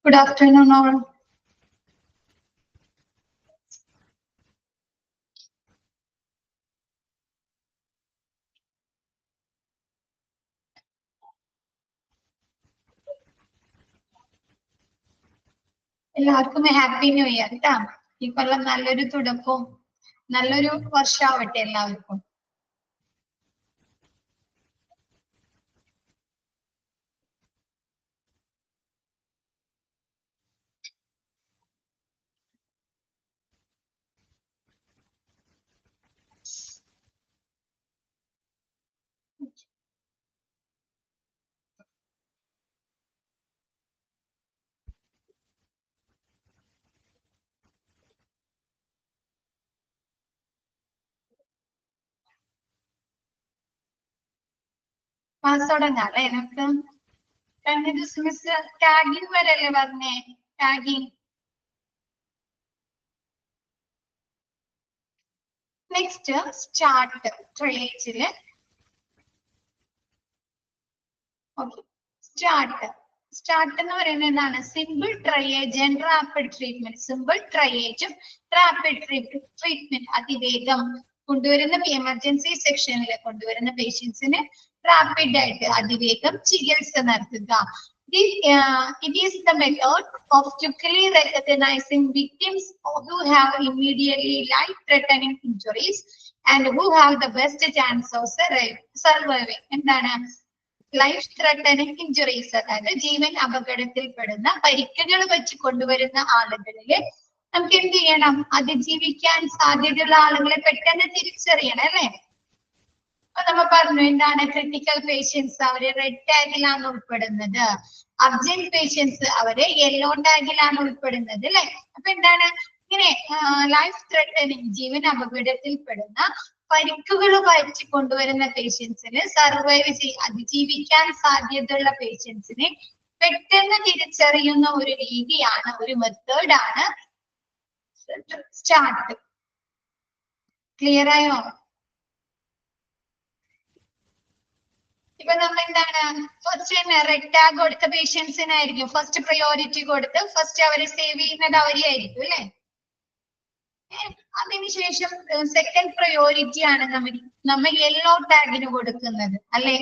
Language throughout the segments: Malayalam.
Good afternoon, all. എല്ലാവർക്കും ഹാപ്പി ന്യൂ ഇയർ കേട്ടാ. ഈ കൊല്ലം നല്ലൊരു തുടക്കവും നല്ലൊരു വർഷമാവട്ടെ എല്ലാവർക്കും. ക്ലാസ് തുടങ്ങാം അല്ലേ? നമുക്ക് കഴിഞ്ഞ ദിവസം മിസ് ടാഗിങ് വരെയല്ലേ പറഞ്ഞേ? ടാഗിങ് നെക്സ്റ്റ് സ്റ്റാർട്ട് ട്രയേജില്. ഓക്കെ, സ്റ്റാർട്ട് എന്ന് പറയുന്നത് എന്താണ്? Simple triage and rapid treatment. Simple ട്രയേജും റാപ്പിഡ് ട്രീറ്റ്മെന്റ്, അതിവേഗം കൊണ്ടുവരുന്ന എമർജൻസി സെക്ഷനിൽ കൊണ്ടുവരുന്ന പേഷ്യൻസിന് റാപ്പിഡ് ആയിട്ട് അതിവേഗം ചികിത്സ നടത്തുക. It is the method of quickly recognizing victims who have immediately life-threatening injuries and who have the best chance of surviving. എന്താണ് ലൈഫ് ത്രെട്ടനിങ് ഇഞ്ചുറീസ്? അതായത് ജീവൻ അപകടത്തിൽപ്പെടുന്ന പരിക്കുകൾ വെച്ച് കൊണ്ടുവരുന്ന ആളുകളില് നമുക്ക് എന്ത് ചെയ്യണം? അതിജീവിക്കാൻ സാധ്യതയുള്ള ആളുകളെ പെട്ടെന്ന് തിരിച്ചറിയണം അല്ലെ? അപ്പൊ നമ്മൾ പറഞ്ഞു എന്താണ്? ക്രിട്ടിക്കൽ പേഷ്യൻസ് അവര് റെഡ് ടാഗിലാണ് ഉൾപ്പെടുന്നത്. അർജന്റ് പേഷ്യൻസ് അവര് യെല്ലോ ടാഗിലാണ് ഉൾപ്പെടുന്നത് അല്ലെ? അപ്പൊ എന്താണ് ഇങ്ങനെ ലൈഫ് ത്രെട്ടനിങ് ജീവൻ അപകടത്തിൽപ്പെടുന്ന പരിക്കുകൾ വഹിച്ചു കൊണ്ടുവരുന്ന പേഷ്യൻസിന് അതിജീവിക്കാൻ സാധ്യതയുള്ള പേഷ്യൻസിനെ പെട്ടെന്ന് തിരിച്ചറിയുന്ന ഒരു രീതിയാണ്, ഒരു മെത്തേഡാണ് സ്റ്റാർട്ട്. ക്ലിയർ ആയോ? ഇപ്പൊ നമ്മൾ എന്താണ് ഫസ്റ്റ് തന്നെ റെഡ് ടാഗ് കൊടുത്ത പേഷ്യൻസിനായിരിക്കും ഫസ്റ്റ് പ്രയോറിറ്റി കൊടുത്ത് ഫസ്റ്റ് അവരെ സേവ് ചെയ്യുന്നത് അവരെയായിരിക്കും അല്ലെ? അതിനുശേഷം സെക്കൻഡ് പ്രയോറിറ്റി ആണ് നമ്മൾ യെല്ലോ ടാഗിന് കൊടുക്കുന്നത് അല്ലെ?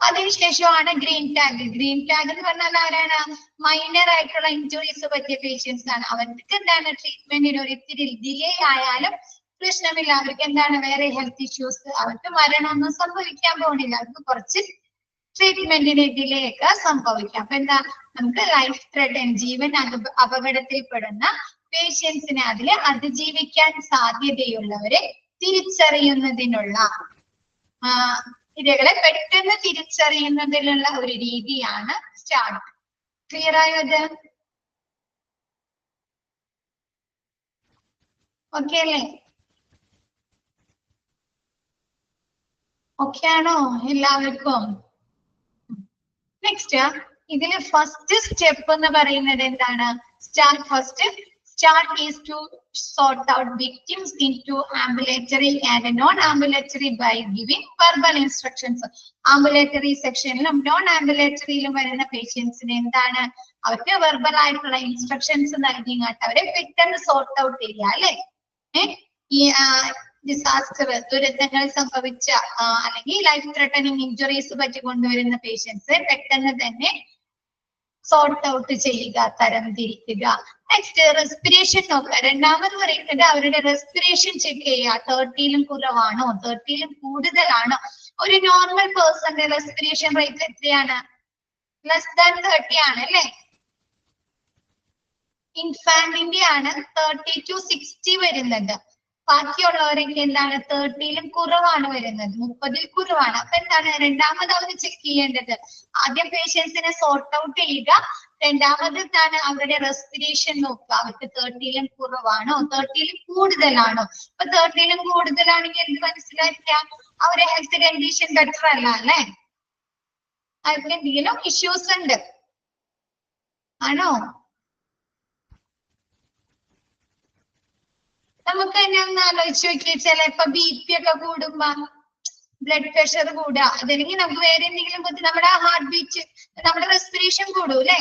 അതിനുശേഷമാണ് ഗ്രീൻ ടാഗ്. ഗ്രീൻ ടാഗ് എന്ന് പറഞ്ഞാൽ ആരാണ്? മൈനർ ആയിട്ടുള്ള ഇഞ്ചുറീസ് പറ്റിയ പേഷ്യൻസ് ആണ്. അവർക്ക് എന്താണ് ട്രീറ്റ്മെന്റിന് ഒരു ഇത്തിരി ഡിലേ ആയാലും പ്രശ്നമില്ല. അവർക്ക് എന്താണ് വേറെ ഹെൽത്ത് ഇഷ്യൂസ്, അവർക്ക് മരണമൊന്നും സംഭവിക്കാൻ പോകുന്നില്ല. അവർക്ക് കുറച്ച് ട്രീറ്റ്മെന്റിന് ഡിലേ ഒക്കെ സംഭവിക്കാം. അപ്പൊ എന്താ നമുക്ക് ലൈഫ് ത്രെട്ടൻ ജീവൻ അപകടത്തിൽപ്പെടുന്ന പേഷ്യൻസിനെ അതില് അതിജീവിക്കാൻ സാധ്യതയുള്ളവരെ തിരിച്ചറിയുന്നതിനുള്ള ഇരകളെ പെട്ടെന്ന് തിരിച്ചറിയുന്നതിനുള്ള ഒരു രീതിയാണ് സ്റ്റാർട്ട്. ക്ലിയർ ആയത്? ഓക്കെ അല്ലേ? ഓക്കെ ആണോ എല്ലാവർക്കും? നെക്സ്റ്റ് ഇതില് ഫസ്റ്റ് സ്റ്റെപ്പ് എന്ന് പറയുന്നത് എന്താണ്? Start is to sort out victims into ambulatory and non-ambulatory by giving verbal instructions. Ambulatory sectionിലും നോൺ ആംബുലേറ്ററിയിലും വരുന്ന പേഷ്യൻസിന് എന്താണ് അവർക്ക് വെർബൽ ആയിട്ടുള്ള ഇൻസ്ട്രക്ഷൻസ് നൽകിങ്ങാട്ട് അവരെ പെട്ടെന്ന് സോർട്ട് ഔട്ട് ചെയ്യുക അല്ലെ? ഈ ഡിസാസ്റ്റർ ദുരന്തങ്ങൾ സംഭവിച്ച അല്ലെങ്കിൽ ലൈഫ് ത്രെട്ടനിങ് ഇഞ്ചുറീസ് പറ്റി കൊണ്ടുവരുന്ന പേഷ്യൻസ് പെട്ടെന്ന് തന്നെ സോർട്ട് ഔട്ട് ചെയ്യുക, തരംതിരിക്കുക. നെക്സ്റ്റ് റെസ്പിറേഷൻ നോക്കുക. രണ്ടാമത് പറയുന്നത് അവരുടെ റെസ്പിറേഷൻ ചെക്ക് ചെയ്യുക. 30ലും കുറവാണോ 30ലും കൂടുതലാണോ? ഒരു നോർമൽ പേഴ്സന്റെ റെസ്പിറേഷൻ റേറ്റ് എത്രയാണ്? ലെസ് ദാൻ 30 ആണ് അല്ലെ? ഇൻഫാന്റിന്റെ ആണ് 30 to 60 വരുന്നത്. ബാക്കിയുള്ളവരൊക്കെ എന്താണ് 30ലും കുറവാണ് വരുന്നത്, 30ൽ കുറവാണ്. അപ്പൊ എന്താണ് രണ്ടാമത് അവർ ചെക്ക് ചെയ്യേണ്ടത്? ആദ്യം പേഷ്യൻസിനെ സോർട്ട് ഔട്ട് ചെയ്യുക, രണ്ടാമത് എന്താണ് അവരുടെ റെസ്പിറേഷൻ നോക്കുക. അവർക്ക് 30ലും കുറവാണോ 30ലും കൂടുതലാണോ? അപ്പൊ 30ലും കൂടുതലാണെങ്കിൽ എന്ത് മനസ്സിലാക്കാം? അവരുടെ ഹെൽത്ത് കണ്ടീഷൻ ബെറ്റർ അല്ല അല്ലെ? അവർക്ക് എന്തെങ്കിലും ഇഷ്യൂസ് ഉണ്ട് ആണോ? നമുക്ക് തന്നെ ഒന്ന് ആലോചിച്ച് നോക്കിയാൽ ചിലപ്പോ BP ഒക്കെ കൂടുമ്പോ ബ്ലഡ് പ്രഷർ കൂടുക, അതല്ലെങ്കിൽ നമുക്ക് വേറെ എന്തെങ്കിലും നമ്മുടെ ഹാർട്ട് ബീറ്റ് നമ്മുടെ റെസ്പിറേഷൻ കൂടും അല്ലെ?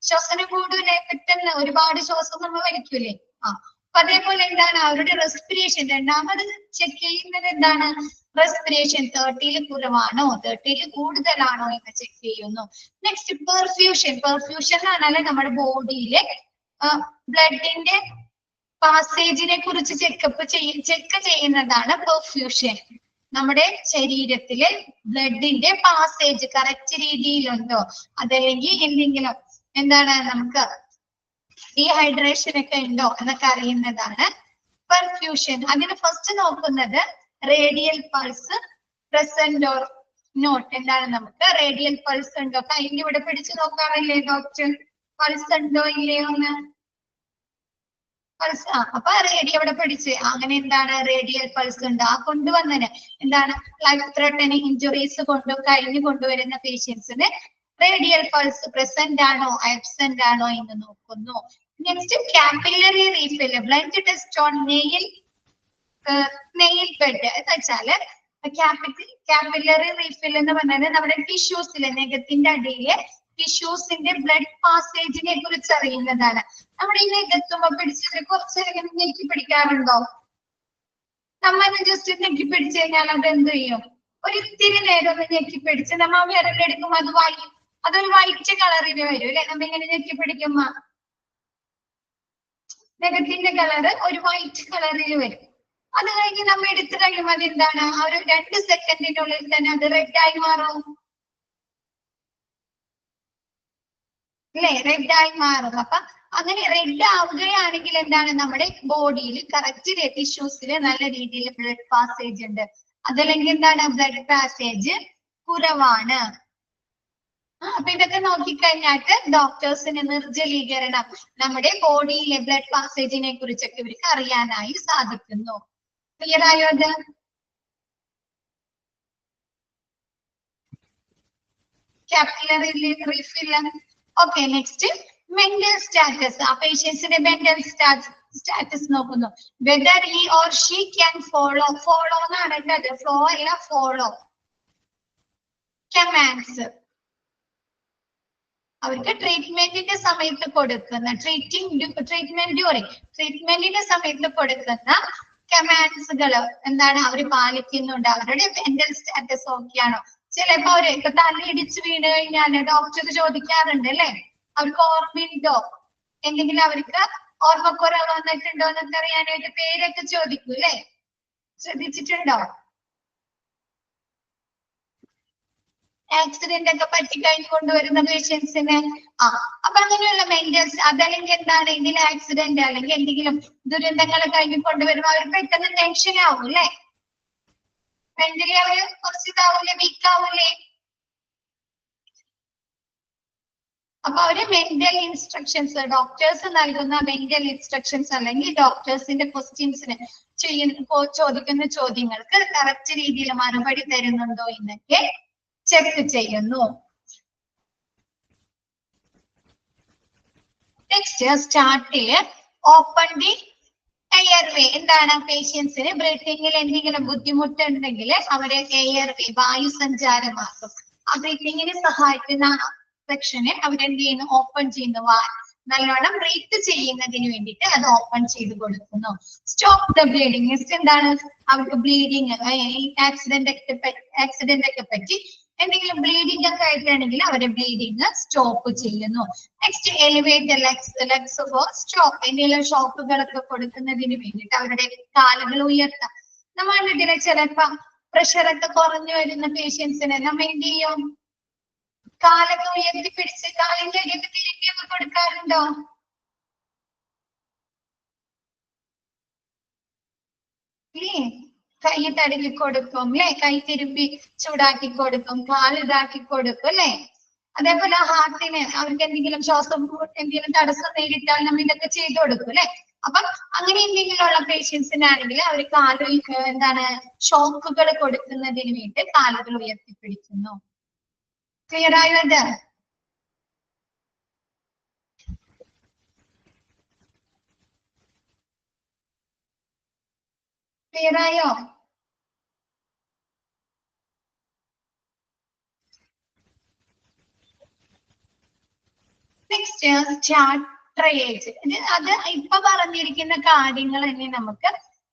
ശ്വസനം കൂടൂലേ, പെട്ടെന്ന് ഒരുപാട് ശ്വാസം നമ്മൾ വലിക്കൂലേ. അപ്പൊ അതേപോലെ എന്താണ് അവരുടെ റെസ്പിറേഷൻ, രണ്ടാമത് ചെക്ക് ചെയ്യുന്നത് എന്താണ്, റെസ്പിറേഷൻ 30 കുറവാണോ 30 കൂടുതലാണോ എന്ന് ചെക്ക് ചെയ്യുന്നു. Next perfusion. പെർഫ്യൂഷൻ എന്ന് പറഞ്ഞാൽ നമ്മുടെ ബോഡിയിലെ ബ്ലഡിന്റെ പാസേജിനെ കുറിച്ച് ചെക്ക് ചെയ്യുന്നതാണ് പെർഫ്യൂഷൻ. നമ്മുടെ ശരീരത്തിലെ ബ്ലഡിന്റെ പാസേജ് കറക്റ്റ് രീതിയിലുണ്ടോ, അതല്ലെങ്കിൽ എന്തെങ്കിലും എന്താണ് നമുക്ക് ഡീഹൈഡ്രേഷൻ ഒക്കെ ഉണ്ടോ എന്നൊക്കെ അറിയുന്നതാണ് പെർഫ്യൂഷൻ. അതിന് ഫസ്റ്റ് നോക്കുന്നത് radial pulse present or not. എന്താണ് നമുക്ക് റേഡിയൽ പൾസ് ഉണ്ടോ, കയ്യിൽ ഇവിടെ പിടിച്ചു നോക്കാറില്ലേ ഡോക്ടർ, പൾസ് ഉണ്ടോ ഇല്ലയോ എന്ന്. പൾസ് അപ്പൊ റേഡിയോ ഇവിടെ പിടിച്ച് അങ്ങനെ എന്താണ് റേഡിയൽ പൾസ് ഉണ്ട്. കൊണ്ടുവന്നതിന് എന്താണ് ലൈഫ് ത്രെട്ടനിങ് ഇഞ്ചുറീസ് കഴിഞ്ഞു കൊണ്ടുവരുന്ന പേഷ്യൻസിന് റേഡിയൽ പൾസ് പ്രസന്റ് ആണോ ആബ്സെന്റ് ആണോ എന്ന് നോക്കുന്നു. Next capillary refill, blood test on nail bed എന്ന് വെച്ചാല് കാപ്പിലറി റീഫിൽ എന്ന് പറഞ്ഞാൽ നമ്മുടെ ടിഷ്യൂസിലെ നെഗത്തിന്റെ അടിയിലെ ടിഷ്യൂസിന്റെ ബ്ലഡ് പാസേജിനെ കുറിച്ച് അറിയുന്നതാണ്. നമ്മുടെ ഈ നെഗത്തുമ്പോ പിടിച്ചിട്ട് കുറച്ചേരം ഞെക്കി പിടിക്കാറുണ്ടോ, നമ്മൾ ജസ്റ്റ് ഞെക്കി പിടിച്ചു കഴിഞ്ഞാൽ അത് എന്ത് ചെയ്യും, ഒരിത്തിരി നേരം ഒന്ന് ഞെക്കി പിടിച്ച് നമ്മൾ വിരലെടുക്കുമ്പോ അതൊരു വൈറ്റ് കളറിൽ വരും അല്ലെ. നമ്മ ഇങ്ങനെ ഞെക്കി പിടിക്കുമ്പോ നെഗത്തിന്റെ കളറ് ഒരു വൈറ്റ് കളറിൽ വരും. അത് കഴിഞ്ഞ് നമ്മൾ എടുത്തു കഴിയുമ്പോൾ അത് എന്താണ്, ആ ഒരു 2 സെക്കൻഡിനുള്ളിൽ തന്നെ അത് റെഡ് ആയി മാറും അല്ലെ, റെഡ് ആയി മാറും. അപ്പൊ അങ്ങനെ റെഡ് ആവുകയാണെങ്കിൽ എന്താണ്, നമ്മുടെ ബോഡിയിൽ കറക്റ്റ് ടിഷ്യൂസിൽ നല്ല രീതിയിൽ ബ്ലഡ് പാസേജ് ഉണ്ട്. അതല്ലെങ്കിൽ എന്താണ് ബ്ലഡ് പാസേജ് കുറവാണ്. അപ്പൊ ഇതൊക്കെ നോക്കിക്കഴിഞ്ഞാട്ട് ഡോക്ടേഴ്സിന് നിർജ്ജലീകരണം നമ്മുടെ ബോഡിയിലെ ബ്ലഡ് പാസേജിനെ കുറിച്ചൊക്കെ ഇവർക്ക് അറിയാനായി സാധിക്കുന്നു. ക്ലിയർ ആയോ അത്? Capillary refill. Okay, next mental status. ആ പേഷ്യൻസിന്റെ മെന്റൽ സ്റ്റാറ്റസ് നോക്കുന്നു. Whether he or she can follow എന്നാണ് കേട്ടത്, ഫ്ലോ അല്ല ഫോളോ കമാൻഡ്സ്. അവർക്ക് ട്രീറ്റ്മെന്റിന്റെ സമയത്ത് കൊടുക്കുന്ന ട്രീറ്റ്മെന്റിന്റെ സമയത്ത് കൊടുക്കുന്ന കമാൻഡ്സുകൾ എന്താണ് അവർ പാലിക്കുന്നുണ്ട്, അവരുടെ മെന്റൽ സ്റ്റാറ്റസ് ഓക്കെയാണോ. ചിലപ്പോ അവരൊക്കെ തലയിടിച്ച് വീണ് കഴിഞ്ഞാല് ഡോക്ടർ ചോദിക്കാറുണ്ട് അല്ലെ, അവർക്ക് ഓർമ്മയുണ്ടോ, എന്തെങ്കിലും അവർക്ക് ഓർമ്മക്കുറവ് വന്നിട്ടുണ്ടോ എന്നൊക്കെ അറിയാനായിട്ട് പേരൊക്കെ ചോദിക്കൂ അല്ലെ, ശ്രദ്ധിച്ചിട്ടുണ്ടോ? ആക്സിഡന്റ് ഒക്കെ പറ്റി കഴിഞ്ഞ് കൊണ്ടുവരുന്ന പേഷ്യൻസിന് അപ്പൊ അങ്ങനെയുള്ള മെന്റൽസ്, അതല്ലെങ്കിൽ എന്താണ് ഇതിൽ ആക്സിഡന്റ് അല്ലെങ്കിൽ എന്തെങ്കിലും ദുരന്തങ്ങൾ കഴിഞ്ഞ് കൊണ്ടുവരുമ്പോ അവർ പെട്ടെന്ന് ടെൻഷൻ ആവും അല്ലെ, മെന്റലി അവര് കുറച്ച് ഇതാവൂലേ, വീക്ക് ആവൂലേ. അപ്പൊ അവര് മെന്റൽ ഇൻസ്ട്രക്ഷൻസ്, ഡോക്ടേഴ്സ് നൽകുന്ന മെന്റൽ ഇൻസ്ട്രക്ഷൻസ് അല്ലെങ്കിൽ ഡോക്ടേഴ്സിന്റെ ക്വസ്റ്റ്യൻസിന് ചോദിക്കുന്ന ചോദ്യങ്ങൾക്ക് കറക്റ്റ് രീതിയിൽ മറുപടി തരുന്നുണ്ടോ എന്നൊക്കെ ചെക്ക് ചെയ്യുന്നു. നെക്സ്റ്റ് സ്റ്റാർട്ടില് ഓപ്പൺ ദി എയർവേ. എന്താണ് പേഷ്യൻസിന് ബ്രീത്തിങ്ങിൽ എന്തെങ്കിലും ബുദ്ധിമുട്ടുണ്ടെങ്കിൽ അവരെ എയർവേ വായുസഞ്ചാരമാക്കും. ആ ബ്രീത്തിങ്ങിന് സഹായിക്കുന്ന സെക്ഷനെ അവരെന്ത് ചെയ്യുന്നു, ഓപ്പൺ ചെയ്യുന്നു. നല്ലോണം ബ്രീത്ത് ചെയ്യുന്നതിന് വേണ്ടിയിട്ട് അത് ഓപ്പൺ ചെയ്ത് കൊടുക്കുന്നു. Stop the bleeding. നെക്സ്റ്റ് എന്താണ്, അവർക്ക് ബ്ലീഡിങ് ആക്സിഡന്റ് ഒക്കെ പറ്റി എന്തെങ്കിലും ബ്ലീഡിംഗ് ഒക്കെ ആയിട്ടാണെങ്കിൽ അവരെ ബ്ലീഡിങ് സ്റ്റോപ്പ് ചെയ്യുന്നു. Next elevate legs for stop. എന്തെങ്കിലും ഷോക്കുകളൊക്കെ കൊടുക്കുന്നതിന് വേണ്ടിയിട്ട് അവരുടെ കാലുകൾ ഉയർത്താം. നമ്മളുടെ ഇതിലെ ചിലപ്പോ പ്രഷറൊക്കെ കുറഞ്ഞു വരുന്ന പേഷ്യൻസിന് നമ്മൾ എന്ത് ചെയ്യും, കാലൊക്കെ ഉയർത്തി പിടിച്ച് കാലിന്റെ അടിയൊക്കെ തിരുമ്പിയൊക്കെ കൊടുക്കാറുണ്ടോ? ഇല്ലേ, കൈ തടവി കൊടുക്കും അല്ലെ, കൈ തിരുമ്പി ചൂടാക്കി കൊടുക്കും, കാല് ഇതാക്കി കൊടുക്കും അല്ലെ. അതേപോലെ ഹാർട്ടിന് അവർക്ക് എന്തെങ്കിലും ശ്വാസം എന്തെങ്കിലും തടസ്സം നേരിട്ടാൽ നമ്മൾ ഇതൊക്കെ ചെയ്തു കൊടുക്കും അല്ലെ. അപ്പം അങ്ങനെ എന്തെങ്കിലും ഉള്ള പേഷ്യൻസിനാണെങ്കിൽ അവർ കാല് എന്താണ് ഷോക്കുകൾ കൊടുക്കുന്നതിന് വേണ്ടി കാലുകൾ ഉയർത്തിപ്പിടിക്കുന്നു. ക്ലിയർ ആയോ അത്? ക്ലിയർ ആയോ? Next start triage. അത് ഇപ്പൊ പറഞ്ഞിരിക്കുന്ന കാര്യങ്ങൾ തന്നെ നമുക്ക്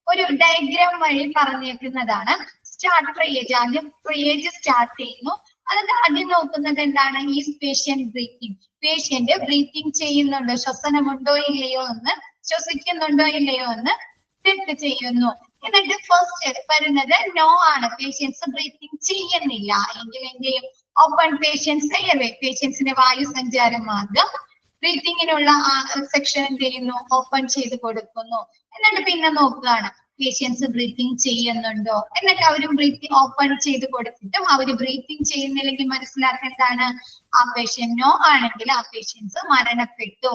ഒരു ഡയഗ്രാം വഴി പറഞ്ഞേക്കുന്നതാണ്. സ്റ്റാർട്ട് ട്രയേജ്, ആദ്യം ട്രയേജ് സ്റ്റാർട്ട് ചെയ്യുന്നു. അത് ആദ്യം നോക്കുന്നത് എന്താണ്? ഈ പേഷ്യന്റ് ബ്രീത്തിങ്, പേഷ്യന്റ് ബ്രീത്തിങ് ചെയ്യുന്നുണ്ടോ, ശ്വസനമുണ്ടോ ഇല്ലയോ എന്ന്, ശ്വസിക്കുന്നുണ്ടോ ഇല്ലയോ എന്ന് ചെക്ക് ചെയ്യുന്നു. എന്നിട്ട് ഫസ്റ്റ് വരുന്നത് നോ ആണ്, പേഷ്യൻസ് ബ്രീത്തിങ് ചെയ്യുന്നില്ല എങ്കിൽ എന്ത് ചെയ്യും? ഓപ്പൺ പേഷ്യൻസ് എയർവേ, പേഷ്യൻസിന്റെ വായുസഞ്ചാര മാർഗം ബ്രീത്തിങ്ങിനുള്ള സെക്ഷൻ എന്ത് ചെയ്യുന്നു? ഓപ്പൺ ചെയ്ത് കൊടുക്കുന്നു. എന്നിട്ട് പിന്നെ നോക്കുകയാണ് പേഷ്യൻസ് ബ്രീത്തിങ് ചെയ്യുന്നുണ്ടോ, എന്നിട്ട് അവരും ബ്രീത്തിങ് ഓപ്പൺ ചെയ്ത് കൊടുത്തിട്ടും അവര് ബ്രീത്തിങ് ചെയ്യുന്നില്ലെങ്കിൽ മനസ്സിലാക്കേണ്ടതാണ് ആ പേഷ്യന്റ് നോ ആണെങ്കിൽ ആ പേഷ്യൻസ് മരണപ്പെട്ടു.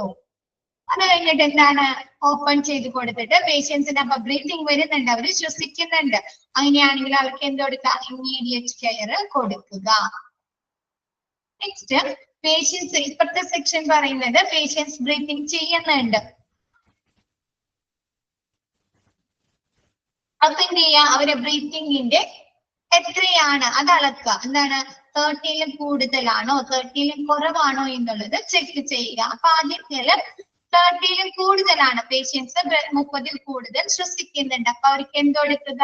അത് കഴിഞ്ഞിട്ട് എന്താണ്? ഓപ്പൺ ചെയ്ത് കൊടുത്തിട്ട് പേഷ്യൻസിന് അപ്പൊ ബ്രീത്തിങ് വരുന്നുണ്ട്, അവര് ശ്വസിക്കുന്നുണ്ട്, അങ്ങനെയാണെങ്കിൽ അവർക്ക് എന്ത് കൊടുക്കുക? ഇമ്മീഡിയറ്റ് കെയർ കൊടുക്കുക. നെക്സ്റ്റ് പേഷ്യൻസ്, ഇപ്പോഴത്തെ സെക്ഷൻ പറയുന്നത് പേഷ്യൻസ് ബ്രീത്തിങ് ചെയ്യുന്നുണ്ട്. അപ്പൊ എന്ത് ചെയ്യാ? അവരെ ബ്രീത്തിങ്ങിന്റെ എത്രയാണ് അത് അളക്കുക. എന്താണ്? 30-ലും കൂടുതലാണോ 30-ലും കുറവാണോ എന്നുള്ളത് ചെക്ക് ചെയ്യുക. അപ്പൊ ആദ്യത്തേല് 30-ലും കൂടുതലാണ്, പേഷ്യൻസ് 30-ൽ കൂടുതൽ ശ്വസിക്കുന്നുണ്ട്. അപ്പൊ അവർക്ക് എന്ത് കൊടുക്കുക?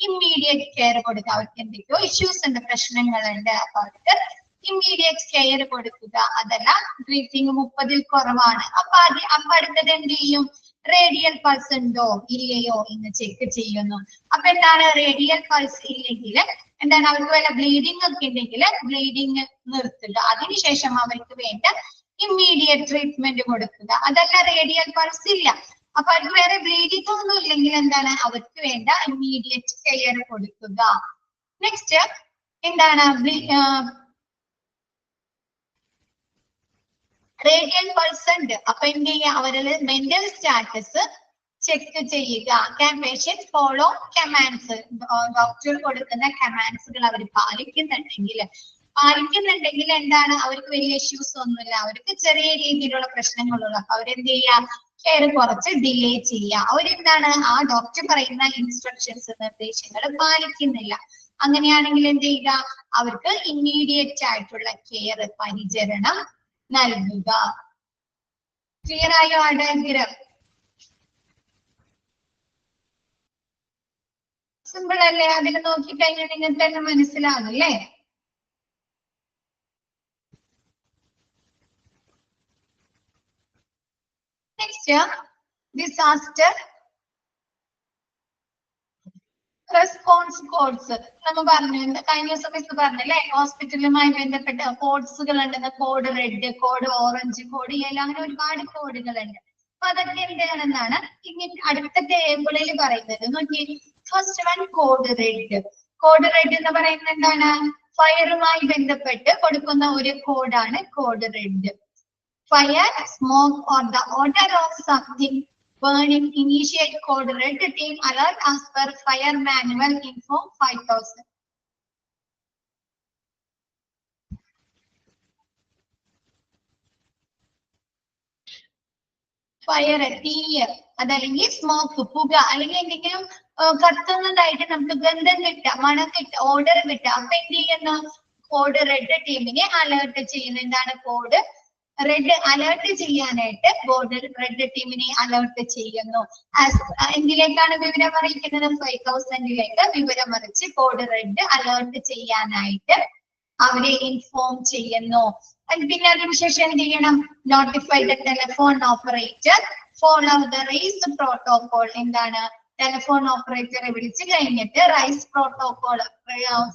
ഇമ്മീഡിയറ്റ് കെയർ കൊടുക്കുക. അവർക്ക് എന്തൊക്കെയോ ഇഷ്യൂസ് ഉണ്ട്, പ്രശ്നങ്ങളുണ്ട്, അപ്പൊ അവർക്ക് ഇമ്മീഡിയറ്റ് കെയർ കൊടുക്കുക. അതല്ല ബ്രീത്തിങ് 30-ൽ കുറവാണ്, അപ്പൊ അടുത്തത് എന്ത് ചെയ്യും? റേഡിയൽ പൾസ് ഉണ്ടോ ഇല്ലയോ എന്ന് ചെക്ക് ചെയ്യുന്നു. അപ്പൊ എന്താണ്? റേഡിയൽ പൾസ് ഇല്ലെങ്കിൽ എന്താണ്? അവർക്ക് വല്ല ബ്ലീഡിംഗ് ഒക്കെ ഉണ്ടെങ്കിൽ ബ്ലീഡിങ് നിർത്തുക. അതിനുശേഷം അവർക്ക് വേണ്ട ഇമ്മീഡിയറ്റ് ട്രീറ്റ്മെന്റ് കൊടുക്കുക. അതല്ല റേഡിയൽ പൾസ് ഇല്ല, അപ്പൊ അവർക്ക് വേറെ ബ്ലീഡിംഗ് ഒന്നും ഇല്ലെങ്കിൽ എന്താണ്? അവർക്ക് വേണ്ട ഇമ്മീഡിയറ്റ് കെയർ കൊടുക്കുക. നെക്സ്റ്റ് എന്താണ്? റേഡിയൽ പൾസ് ഉണ്ട്, അപ്പൊ എന്ത് ചെയ്യുക? അവരുടെ മെന്റൽ സ്റ്റാറ്റസ് ചെക്ക് ചെയ്യുക. Can patients follow commands, doctor കൊടുക്കുന്ന കമാൻഡ്സുകൾ അവർ പാലിക്കുന്നുണ്ടെങ്കിൽ എന്താണ്? അവർക്ക് വലിയ ഇഷ്യൂസ് ഒന്നുമില്ല, അവർക്ക് ചെറിയ രീതിയിലുള്ള പ്രശ്നങ്ങളുള്ളൂ, അപ്പൊ അവരെന്ത് ചെയ്യുക? കെയർ കുറച്ച് ഡിലേ ചെയ്യുക. അവരെന്താണ്? ആ ഡോക്ടർ പറയുന്ന ഇൻസ്ട്രക്ഷൻസ്, നിർദ്ദേശങ്ങൾ പാലിക്കുന്നില്ല. അങ്ങനെയാണെങ്കിൽ എന്ത് ചെയ്യുക? അവർക്ക് ഇമ്മീഡിയറ്റ് ആയിട്ടുള്ള കെയർ, പരിചരണം നൽകുക. ക്ലിയർ ആയോ ആ ഡയഗ്രാം? സിമ്പിൾ അല്ലേ? അതിൽ നോക്കിക്കഴിഞ്ഞാൽ നിങ്ങൾക്ക് തന്നെ മനസ്സിലാകും അല്ലേ? Next disaster response codes. നമ്മൾ പറഞ്ഞു, കഴിഞ്ഞ സമയത്ത് പറഞ്ഞല്ലേ, ഹോസ്പിറ്റലുമായി ബന്ധപ്പെട്ട കോഡ്സുകൾ ഉണ്ടെന്ന്. Code red, code orange, code yellow, അങ്ങനെ ഒരുപാട് കോഡുകളുണ്ട്. അപ്പൊ അതൊക്കെ എന്താണെന്നാണ് ഇനി അടുത്ത ടേബിളിൽ പറയുന്നത്. നോക്കി, first one code red. Code red എന്ന് പറയുന്നത് എന്താണ്? ഫയറുമായി ബന്ധപ്പെട്ട് കൊടുക്കുന്ന ഒരു കോഡാണ് code red. Fire, smoke or the odor of something burning, initiate code red, team alert as per fire manual info 5000. Fire, തീയ്, അതല്ലെങ്കിൽ സ്മോക്ക്, പുക, അല്ലെങ്കിൽ എന്തെങ്കിലും കത്തുന്നതായിട്ട് നമുക്ക് ഗന്ധം കിട്ടുക, മണം കിട്ടുക, ഓർഡർ കിട്ടുക. അപ്പൊ എന്ത് ചെയ്യുന്നു? കോഡ് റെഡ് ടീമിനെ അലേർട്ട് ചെയ്യുന്നു. എന്താണ്? കോഡ് റെഡ് അലേർട്ട് ചെയ്യാനായിട്ട് ബോർഡ് റെഡ് ടീമിനെ അലേർട്ട് ചെയ്യുന്നു. എന്തിലേക്കാണ് വിവരം അറിയിക്കുന്നത്? 5000-ലേക്ക് വിവരം അറിയിച്ച് കോഡ് റെഡ് അലേർട്ട് ചെയ്യാനായിട്ട് അവരെ ഇൻഫോം ചെയ്യുന്നു. പിന്നെ അതിനുശേഷം എന്ത് ചെയ്യണം? Notify the telephone operator, follow the RACE protocol. എന്താണ്? ടെലിഫോൺ ഓപ്പറേറ്ററെ വിളിച്ചു കഴിഞ്ഞിട്ട് റൈസ് പ്രോട്ടോകോൾ,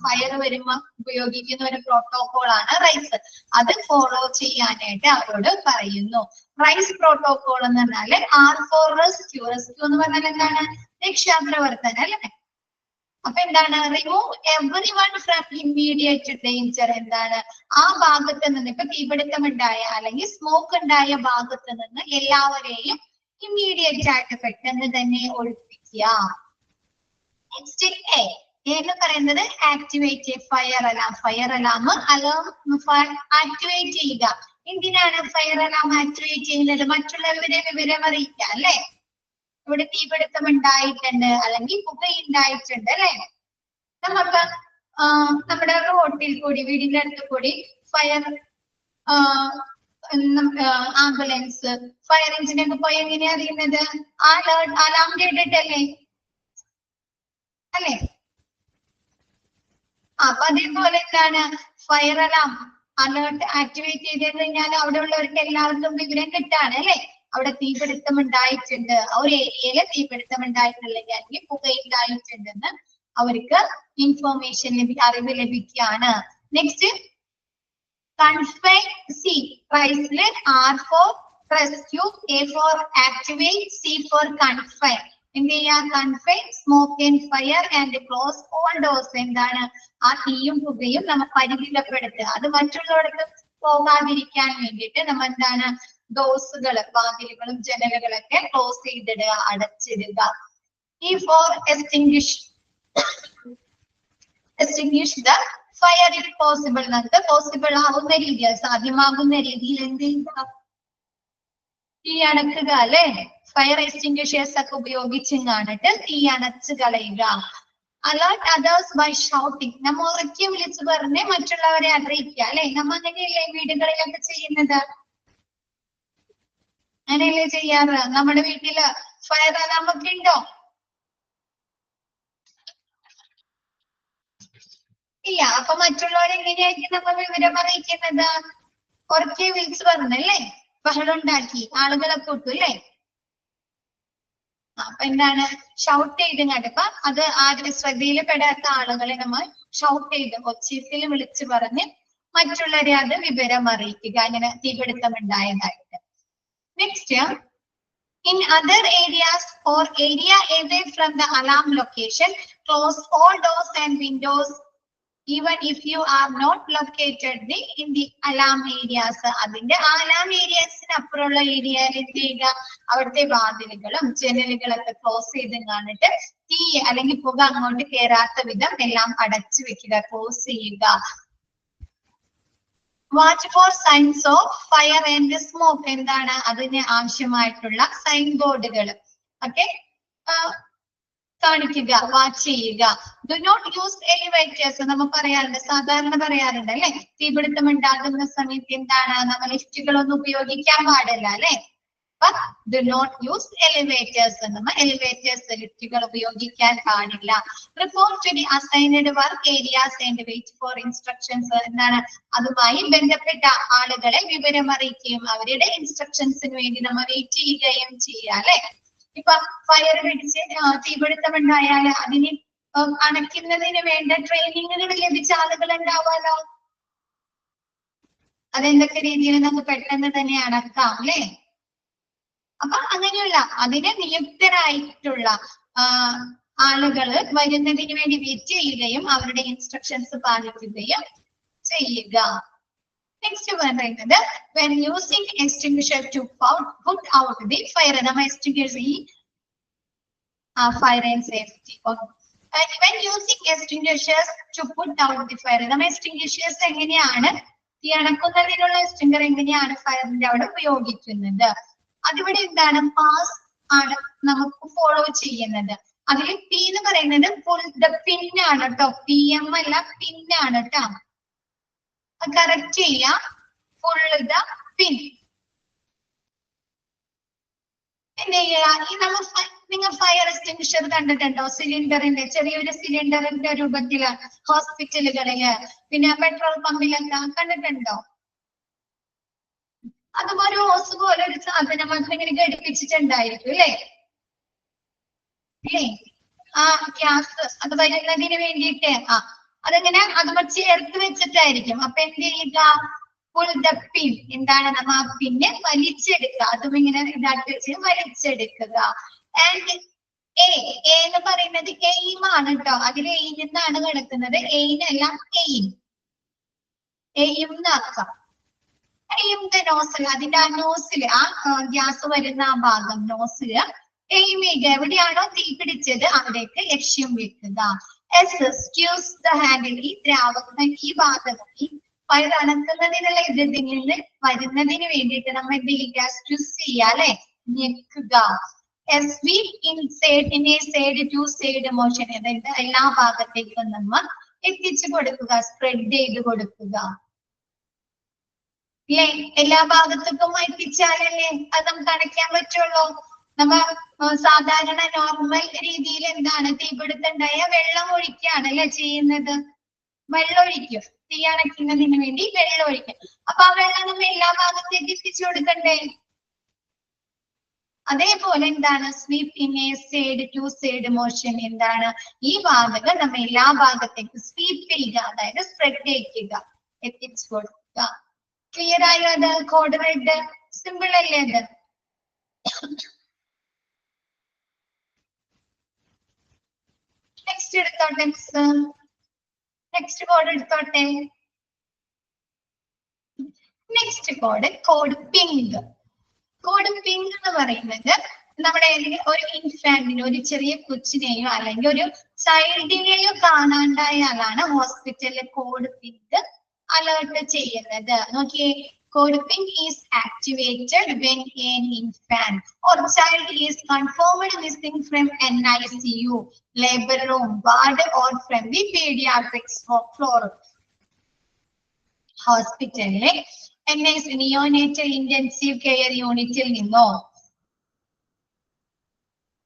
ഫയർ വരുമ്പോൾ ഉപയോഗിക്കുന്ന ഒരു പ്രോട്ടോകോൾ ആണ് റൈസ്, അത് ഫോളോ ചെയ്യാനായിട്ട് അവരോട് പറയുന്നു. റൈസ് പ്രോട്ടോകോൾ എന്ന് പറഞ്ഞാല് R for rescue. റെസ്ക്യൂ എന്ന് പറഞ്ഞാൽ എന്താണ്? രക്ഷാപ്രവർത്തനം അല്ലേ? അപ്പൊ എന്താണ്? Remove everyone from immediate danger. എന്താണ്? ആ ഭാഗത്ത് നിന്ന്, ഇപ്പൊ തീപിടുത്തം ഉണ്ടായ അല്ലെങ്കിൽ സ്മോക്ക് ഉണ്ടായ ഭാഗത്ത് നിന്ന് എല്ലാവരെയും ഇമ്മീഡിയറ്റ് ആയിട്ട് പെട്ടെന്ന് തന്നെ ഒഴിപ്പിക്കുക. നെക്സ്റ്റ് എ എന്ന് പറയുന്നത് activate fire alarm. Fire alarm activate ചെയ്യുക. എന്തിനാണ് ഫയർ അലാം ആക്ടിവേറ്റ് ചെയ്യുന്നത്? മറ്റുള്ളവരെ വിവരം അറിയിക്കുക അല്ലെ? ഇവിടെ തീപിടുത്തം ഉണ്ടായിട്ടുണ്ട് അല്ലെങ്കിൽ പുക ഉണ്ടായിട്ടുണ്ട് അല്ലെ? നമുക്ക് നമ്മുടെ റോട്ടിൽ കൂടി, വീടിന്റെ അടുത്ത് കൂടി ഫയർ ആംബുലൻസ്, ഫയർ എഞ്ചിൻ ഒക്കെ പോയി എങ്ങനെയാ അറിയുന്നത്? അലാം കേട്ടിട്ടല്ലേ അല്ലെ? അപ്പൊ അതേപോലെ എന്താണ് ഫയർ അലാം അലേർട്ട് ആക്ടിവേറ്റ് ചെയ്ത് കഴിഞ്ഞാൽ അവിടെ ഉള്ളവർക്ക് എല്ലാവർക്കും വിവരം കിട്ടാണ് അല്ലെ? അവിടെ തീപിടുത്തം ഉണ്ടായിട്ടുണ്ട്, ആ ഒരു ഏരിയയില് തീപിടുത്തം ഉണ്ടായിട്ടുണ്ടെങ്കിൽ അല്ലെങ്കിൽ പുകയുണ്ടായിട്ടുണ്ടെന്ന് അവർക്ക് ഇൻഫോർമേഷൻ അറിവ് ലഭിക്കുകയാണ്. Next confine, C Chrysler, R for rescue, A for activate, C for confine. എന്ത് ചെയ്യാ? confine, smoke and fire and close all doors. എന്താണ്? ആ തീയും പുകയും നമ്മൾ പരിമിതപ്പെടുത്തുക, അത് മറ്റുള്ളവർക്ക് പോകാതിരിക്കാൻ വേണ്ടിയിട്ട് നമ്മൾ എന്താണ് ഡോസുകൾ, വാതിലുകളും ജനലുകളൊക്കെ ക്ലോസ് ചെയ്തിടുക, അടച്ചിടുക. E for extinguish the fire if possible. നമുക്ക് പോസിബിൾ ആവുന്ന രീതിയിൽ, സാധ്യമാകുന്ന രീതിയിൽ എന്ത് ചെയ്യുക? തീ അണക്കുക അല്ലെ? ഫയർ എക്സ്റ്റിംഗ്വിഷേഴ്സ് ഒക്കെ ഉപയോഗിച്ച് കാണിട്ട് തീ അണച്ച് കളയുക. അലേർട്ട് അതേഴ്സ് ബൈ ഷൗട്ടിങ്, നമ്മ ഉറക്കി വിളിച്ച് പറഞ്ഞ് മറ്റുള്ളവരെ അറിയിക്കുക അല്ലെ? നമ്മ അങ്ങനെയല്ലേ വീടുകളിലൊക്കെ ചെയ്യുന്നത്? അങ്ങനെയല്ലേ ചെയ്യാറ്? നമ്മുടെ വീട്ടില് ഫയർ അലാം ഒക്കെ ഉണ്ടോ? ഇല്ല. അപ്പൊ മറ്റുള്ളവരെ എങ്ങനെയായിരിക്കും നമ്മൾ വിവരം അറിയിക്കുന്നത്? ഉറക്കെ വിളിച്ച് പറഞ്ഞല്ലേ? ബഹളം ഉണ്ടാക്കി ആളുകളെ കൂട്ടു അല്ലേ? അപ്പൊ എന്താണ് ഷൗട്ട് ചെയ്ത് കണ്ടപ്പോ അത് ആദ്യം ശ്രദ്ധയിൽ പെടാത്ത ആളുകളെ നമ്മൾ ഷൗട്ട് ചെയ്ത് ഒച്ചത്തിൽ വിളിച്ചു പറഞ്ഞ് മറ്റുള്ളവരെ അത് വിവരം അറിയിക്കുക, അങ്ങനെ തീപിടുത്തം ഉണ്ടായതായിട്ട്. Next, in other areas or area away from the alarm location, close all doors and windows even if you are not located in the alarm areas. അതിന്റെ അലാം ഏരിയാസിന് അപ്പുറമുള്ള ഏരിയയിൽ എന്ത് ചെയ്യുക? അവിടുത്തെ വാതിലുകളും ജനലുകളൊക്കെ ക്ലോസ് ചെയ്ത് കാണിട്ട് തീ അല്ലെങ്കിൽ പുക അങ്ങോട്ട് കയറാത്ത വിധം എല്ലാം അടച്ചു വെക്കുക, ക്ലോസ് ചെയ്യുക. Watch for signs of fire and smoke, എന്താണ് അതിന് ആവശ്യമായിട്ടുള്ള സൈൻ ബോർഡുകൾ ഒക്കെ കാണിക്കുക, വാച്ച് ചെയ്യുക. ഡു നോട്ട് യൂസ് എലിവേറ്റേഴ്സ്, നമ്മൾ പറയാറുണ്ട്, സാധാരണ പറയാറുണ്ട് അല്ലെ? തീപിടുത്തം ഉണ്ടാകുന്ന സമയത്ത് എന്താണ് നമ്മൾ ലിഫ്റ്റുകളൊന്നും ഉപയോഗിക്കാൻ പാടില്ല അല്ലെ? ഡു നോട്ട് യൂസ് എലിവേറ്റേഴ്സ്, നമ്മൾ എലിവേറ്റേഴ്സ് ലിഫ്റ്റുകൾ ഉപയോഗിക്കാൻ പാടില്ല. Report to the assigned work areas and wait for instructions, എന്താണ് അതുമായി ബന്ധപ്പെട്ട ആളുകളെ വിവരം അറിയിക്കുകയും അവരുടെ ഇൻസ്ട്രക്ഷൻസിന് വേണ്ടി നമ്മൾ വെയിറ്റ് ചെയ്യുകയും ചെയ്യുക അല്ലെ? ഇപ്പൊ ഫയർ പിടിച്ച് തീപിടുത്തം ഉണ്ടായാൽ അതിന് അണയ്ക്കുന്നതിന് വേണ്ട ട്രെയിനിങ്ങുകൾ ലഭിച്ച ആളുകൾ ഉണ്ടാവാലോ. അതെന്തൊക്കെ രീതിയിൽ നമുക്ക് പെട്ടെന്ന് തന്നെ അടക്കാം അല്ലെ? അപ്പൊ അങ്ങനെയുള്ള അതിന് നിയുക്തരായിട്ടുള്ള ആളുകള് വരുന്നതിന് വേണ്ടി വെയിറ്റ് ചെയ്യുകയും അവരുടെ ഇൻസ്ട്രക്ഷൻസ് പാലിക്കുകയും ചെയ്യുക. നെക്സ്റ്റ് പറയുന്നത് when using extinguisher to put out the fire, നമ്മ extinguisher fire and safety. When using extinguishers to put out the fire, നമ്മ extinguishers എങ്ങനെയാണ് തീ അണക്കുന്നതിനുള്ള extinguisher എങ്ങനെയാണ് ഫയറിന്റെ അവിടെ ഉപയോഗിക്കുന്നത്? അതിവിടെ എന്താണ് പാസ് ആണ് നമുക്ക് ഫോളോ ചെയ്യുന്നത്. അതിൽ പി എന്ന് പറയുന്നത് പുൾ ദ പിൻ ആണ് കേട്ടോ, PM അല്ല പിന്നാണ് കേട്ടോ. കറക്റ്റ് ചെയ്യാം. പുൾ ദ പിൻ. എന്ത് ചെയ്യാ? ഈ നിങ്ങൾ ഫയർ എക്സ്റ്റിംഗ്വിഷർ കണ്ടിട്ടുണ്ടോ? സിലിണ്ടറിന്റെ ചെറിയൊരു സിലിണ്ടറിന്റെ രൂപത്തില് ഹോസ്പിറ്റലുകളില് പിന്നെ പെട്രോൾ പമ്പിലൊക്കെ കണ്ടിട്ടുണ്ടോ? അതുപോലെ ഹോസ് പോലെ ഒരു സാധനം അതിങ്ങനെ ഘടിപ്പിച്ചിട്ടുണ്ടായിരിക്കും അല്ലേ? ഇല്ലേ? ആ ഗ്യാസ് അത് വരുന്നതിന് വേണ്ടിയിട്ട് അതെങ്ങനെ അതും ചേർത്ത് വെച്ചിട്ടായിരിക്കും. അപ്പൊ എന്ത് ചെയ്യുക? പുൾ ദ പിൻ, എന്താണ് നമ്മ പിന്നെ വലിച്ചെടുക്കുക, അതും ഇങ്ങനെ ഇതാക്കി വെച്ച് വലിച്ചെടുക്കുക. ആൻഡ് എ എന്ന് പറയുന്നത് എയിം ആണ് കേട്ടോ. അതിൽ എയിൽ നിന്നാണ് കിടക്കുന്നത്, എയിനല്ല എയിം, എയിം എന്നാക്കാം. എയിം ദ നോസിൽ, അതിന്റെ ആ നോസില് ആ ഗ്യാസ് വരുന്ന ആ ഭാഗം നോസില് എയിം ചെയ്യുക. എവിടെയാണോ തീ പിടിച്ചത് അവിടേക്ക് ലക്ഷ്യം വെക്കുക. Excuse the handle, ഈ ദ്രാവകം ഈ ഭാഗം ഈ ഫയർ അണക്കുന്നതിനുള്ള ഇതിൽ നിന്ന് വരുന്നതിന് വേണ്ടിയിട്ട് നമ്മൾ എന്ത് ചെയ്യുക? സ്ക്യൂസ് ചെയ്യുക അല്ലെ? ഞെക്കുക. Inside in a side to side motion, അതായത് എല്ലാ ഭാഗത്തേക്കും നമ്മൾ എത്തിച്ചു കൊടുക്കുക, സ്പ്രെഡ് ചെയ്ത് കൊടുക്കുക. അല്ലേ? എല്ലാ ഭാഗത്തേക്കും എത്തിച്ചാലല്ലേ അത് നമുക്ക് അടയ്ക്കാൻ പറ്റുള്ളൂ. നമ്മ സാധാരണ നോർമൽ രീതിയിൽ എന്താണ് തീപിടുത്തുണ്ടായ വെള്ളം ഒഴിക്കുകയാണ് അല്ലെ ചെയ്യുന്നത്. വെള്ളം ഒഴിക്കും, തീ അണയ്ക്കുന്നതിന് വേണ്ടി വെള്ളം ഒഴിക്കും. അപ്പൊ ആ വെള്ളം നമ്മ എല്ലാ ഭാഗത്തേക്ക് എത്തിച്ചു കൊടുക്കണ്ടേ? അതേപോലെ എന്താണ് sweep in a side to side motion എന്താണ് ഈ വാതകം നമ്മ എല്ലാ ഭാഗത്തേക്കും സ്വീപ്പ് ചെയ്യുക, അതായത് സ്പ്രെഡ് ചെയ്യുക, എത്തിച്ചു കൊടുക്കുക. ക്ലിയർ ആയോ? അത് കോഡ് റെഡ് സിമ്പിൾ അല്ലേ അത്? നെക്സ്റ്റ് എടുത്തോട്ടെ, നെക്സ്റ്റ് കോഡ് എടുത്തോട്ടെ. Next code pink. Code pink എന്ന് പറയുന്നത് നമ്മുടെ ഒരു ഇൻഫാന്റിനെ, ഒരു ചെറിയ കൊച്ചിനെയോ അല്ലെങ്കിൽ ഒരു ചൈൽഡിനെയോ കാണാണ്ടായാലാണ് ഹോസ്പിറ്റലിൽ കോഡ് പിങ്ക് അലേർട്ട് ചെയ്യുന്നത്. നോക്കിയേ, code pink is activated when an infant or child is confirmed missing from NICU, labor room, ward or from the pediatrics floor. ഹോസ്പിറ്റലിലെ നിയോനേറ്റൽ ഇന്റൻസീവ് കെയർ യൂണിറ്റിൽ നിന്നോ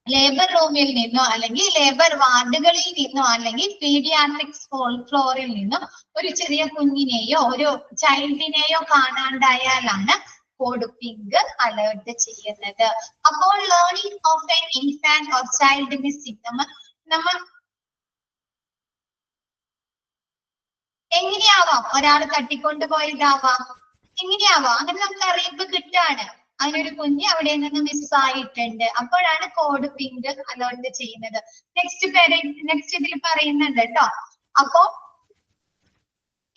ലേബർ റൂമിൽ നിന്നോ അല്ലെങ്കിൽ ലേബർ വാർഡുകളിൽ നിന്നോ അല്ലെങ്കിൽ പീഡിയാട്രിക്സ് ഫ്ലോറിൽ നിന്നോ ഒരു ചെറിയ കുഞ്ഞിനെയോ ഒരു ചൈൽഡിനെയോ കാണാണ്ടായാലാണ് കോഡ് പിങ്ക് അലേർട്ട് ചെയ്യുന്നത്. അപ്പോൾ learning of an infant or child missing നമ്മൾ എങ്ങനെയാവാം? ഒരാൾ തട്ടിക്കൊണ്ടുപോയതാവാം, എങ്ങനെയാവാം? അങ്ങനെ നമുക്ക് അറിയിപ്പ് കിട്ടാണ് അതിനൊരു കുഞ്ഞ് അവിടെ നിന്ന് മിസ്സായിട്ടുണ്ട്. അപ്പോഴാണ് കോഡ് പിങ്ക് അലേർട്ട് ചെയ്യുന്നത്. നെക്സ്റ്റ് ഇതിൽ പറയുന്നുണ്ട് കേട്ടോ. അപ്പോ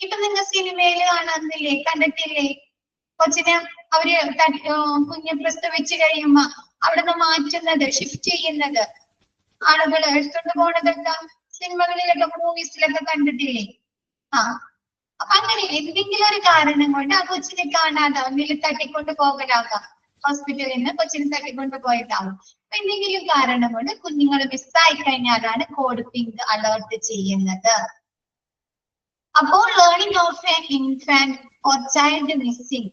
ഇപ്പൊ നിങ്ങൾ സിനിമയിൽ കാണുന്നില്ലേ, കണ്ടിട്ടില്ലേ? കൊച്ചിനെ അവര് കുഞ്ഞ് പ്രസവിച്ച് കഴിയുമ്പോ അവിടുന്ന് മാറ്റുന്നത്, ഷിഫ്റ്റ് ചെയ്യുന്നത്, ആളുകൾ എടുത്തോണ്ട് പോണതൊക്കെ സിനിമകളിലൊക്കെ മൂവീസിലൊക്കെ കണ്ടിട്ടില്ലേ? അപ്പൊ അങ്ങനെ എന്തെങ്കിലും ഒരു കാരണം കൊണ്ട് ആ കൊച്ചിനെ കാണാതെ ഒന്നിൽ തട്ടിക്കൊണ്ട് പോകലാകാം, ഹോസ്പിറ്റലിൽ നിന്ന് കൊച്ചിനെ തട്ടിക്കൊണ്ട് പോയതാകും. അപ്പൊ എന്തെങ്കിലും കാരണം കൊണ്ട് കുഞ്ഞുങ്ങൾ മിസ്സായി കഴിഞ്ഞാലാണ് കോഡ് പിങ്ക് അലേർട്ട് ചെയ്യുന്നത്. അപ്പോൾ learning of an infant or child missing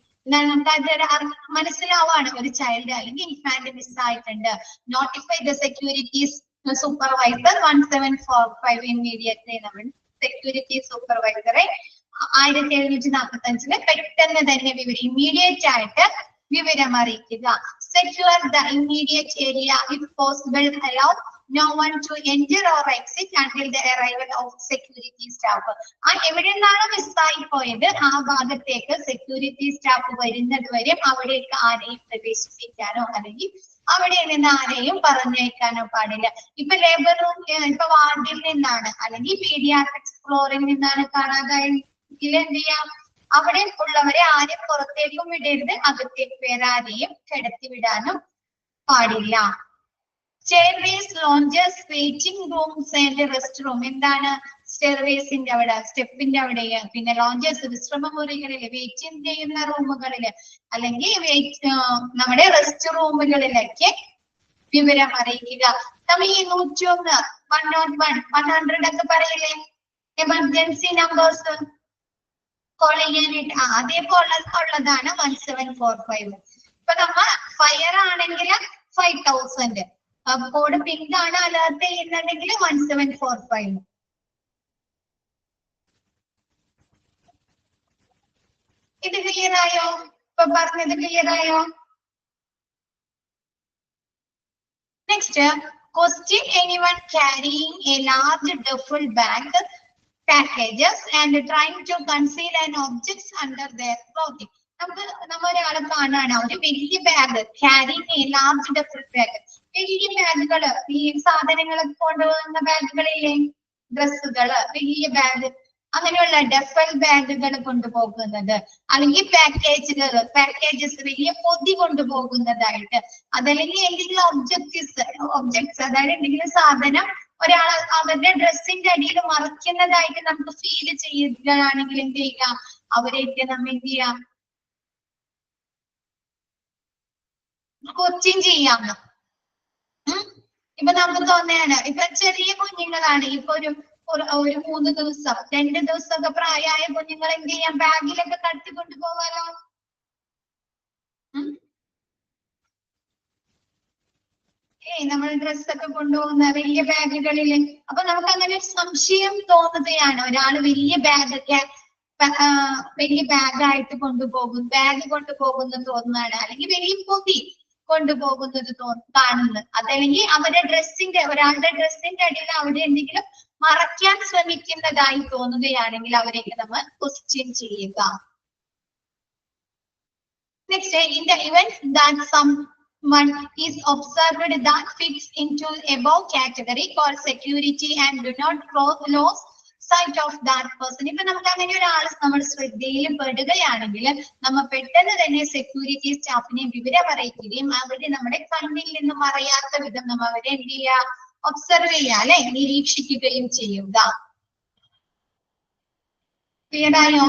മനസ്സിലാവാണ്, ഒരു ചൈൽഡ് അല്ലെങ്കിൽ ഇൻഫാന്റ് മിസ്സായിട്ടുണ്ട്. Notify the securities supervisor 1745 immediately. നമ്മൾ സെക്യൂരിറ്റി സൂപ്പർവൈസറെ 1745 പെട്ടെന്ന് തന്നെ ഇമ്മീഡിയറ്റ് ആയിട്ട് വിവരം അറിയിക്കുക. Secure the immediate area if possible, allow no one to enter or exit until the arrival of security staff. എവിടെ നിന്നാണ് മിസ്സായി പോയത് ആ ഭാഗത്തേക്ക് സെക്യൂരിറ്റി സ്റ്റാഫ് വരുന്നത് വരെ അവിടേക്ക് ആരെയും പ്രവേശിപ്പിക്കാനോ അല്ലെങ്കിൽ അവിടെ നിന്ന് ആരെയും പറഞ്ഞയക്കാനോ പാടില്ല. ഇപ്പൊ ലേബർ റൂം, ഇപ്പൊ വാർഡിൽ നിന്നാണ് അല്ലെങ്കിൽ പീഡിയാട്രിക്സ് ഫ്ലോറിൽ നിന്നാണ് കാണാതായെങ്കിൽ എന്ത് ചെയ്യാം? അവിടെ ഉള്ളവരെ ആരും പുറത്തേക്കും വിടരുത്, അകത്തേക്ക് വേറെ ആരെയും കിടത്തി വിടാനും പാടില്ല. Stairways, lounges, waiting rooms and rest room. എന്താണ് സ്റ്റെയർവേസിന്റെ അവിടെ, സ്റ്റെപ്പിന്റെ അവിടെ, പിന്നെ ലോഞ്ചസ് വിശ്രമ മുറികളില്, വെയിറ്റിംഗ് ചെയ്യുന്ന റൂമുകളില് അല്ലെങ്കിൽ നമ്മുടെ റെസ്റ്റ് റൂമുകളിലൊക്കെ വിവരം അറിയിക്കുക. നമ്മൾ ഈ 101, 101, 100 ഒക്കെ പറയില്ലേ, എമർജൻസി നമ്പേഴ്സ് കോൾ ചെയ്യാനായിട്ട്, അതേപോലെ ഉള്ളതാണ് 1745. ഇപ്പൊ നമ്മ ഫയർ ആണെങ്കിൽ 5000, കോഡ് പിങ്ക് ആണ് അലേർട്ട് ചെയ്യുന്നുണ്ടെങ്കിൽ 1745. ഇത് ക്ലിയർ ആയോ? ഇപ്പൊ പറഞ്ഞത് ക്ലിയർ ആയോ? Next question, anyone carrying a large duffel bag packages and trying to conceal an objects under their clothing. നമ്മ ഒരാളെ കാണാണ്, ഒരു വലിയ bag, carrying large duffel bag, വലിയ ബാഗുകള്, ഈ സാധനങ്ങളൊക്കെ കൊണ്ടുപോകുന്ന ബാഗുകളില്ലേ, ഡ്രസ്സുകള്, വലിയ ബാഗ്, അങ്ങനെയുള്ള ഡഫൽ ബാഗുകൾ കൊണ്ടുപോകുന്നത്, അല്ലെങ്കിൽ പാക്കേജസ് വലിയ പൊതി കൊണ്ടുപോകുന്നതായിട്ട്, അതല്ലെങ്കിൽ എന്തെങ്കിലും ഒബ്ജക്ട്സ് അതായത് എന്തെങ്കിലും സാധനം ഒരാൾ അവരുടെ ഡ്രസ്സിന്റെ അടിയിൽ മറയ്ക്കുന്നതായിട്ട് നമുക്ക് ഫീൽ ചെയ്യുകയാണെങ്കിൽ എന്ത് ചെയ്യാം? അവരെയൊക്കെ നമ്മൾ എന്ത് ചെയ്യാം? കൊച്ചിങ് ചെയ്യാം. ഇപ്പൊ നമുക്ക് തോന്നുകയാണ്, ഇപ്പൊ ചെറിയ കുഞ്ഞുങ്ങളാണ്, ഇപ്പൊ ഒരു 3 ദിവസം 2 ദിവസമൊക്കെ പ്രായമായ കുഞ്ഞുങ്ങൾ എന്ത് ചെയ്യാം? ബാഗിലൊക്കെ തട്ടിക്കൊണ്ടു പോകാലോ. നമ്മൾ ഡ്രസ്സൊക്കെ കൊണ്ടുപോകുന്ന വലിയ ബാഗുകളിൽ, അപ്പൊ നമുക്ക് അങ്ങനെ സംശയം തോന്നുകയാണ്. ഒരാൾ വലിയ ബാഗൊക്കെ വലിയ ബാഗായിട്ട് ബാഗ് കൊണ്ടുപോകുന്നത് തോന്നുന്നതാണ്, അല്ലെങ്കിൽ വലിയ പൊതി കൊണ്ടുപോകുന്നത് കാണുന്നത്. അതല്ലെങ്കിൽ ഒരാളുടെ ഡ്രസ്സിന്റെ അടിയിൽ അവിടെ എന്തെങ്കിലും മറയ്ക്കാൻ ശ്രമിക്കുന്നതായി തോന്നുകയാണെങ്കിൽ അവരെയൊക്കെ നമ്മൾ ക്വസ്റ്റ്യൻ ചെയ്യുക. Next, in the event that someone is observed that fits into above category, call security and do not lose sight of that person. ഇപ്പൊ നമുക്ക് അങ്ങനെ ഒരാൾ നമ്മൾ ശ്രദ്ധയിൽ പെടുകയാണെങ്കിൽ നമ്മൾ പെട്ടെന്ന് തന്നെ സെക്യൂരിറ്റി സ്റ്റാഫിനെ വിവരം അറിയിക്കുകയും അവരെ നമ്മുടെ കണ്ണിൽ നിന്ന് മറയാത്ത വിധം നമ്മൾ അവരെ എന്ത് ചെയ്യുക, ഒബ്സർവ് ചെയ്യുക, അല്ലെ, നിരീക്ഷിക്കുകയും ചെയ്യുക. ക്ലിയർ ആയോ?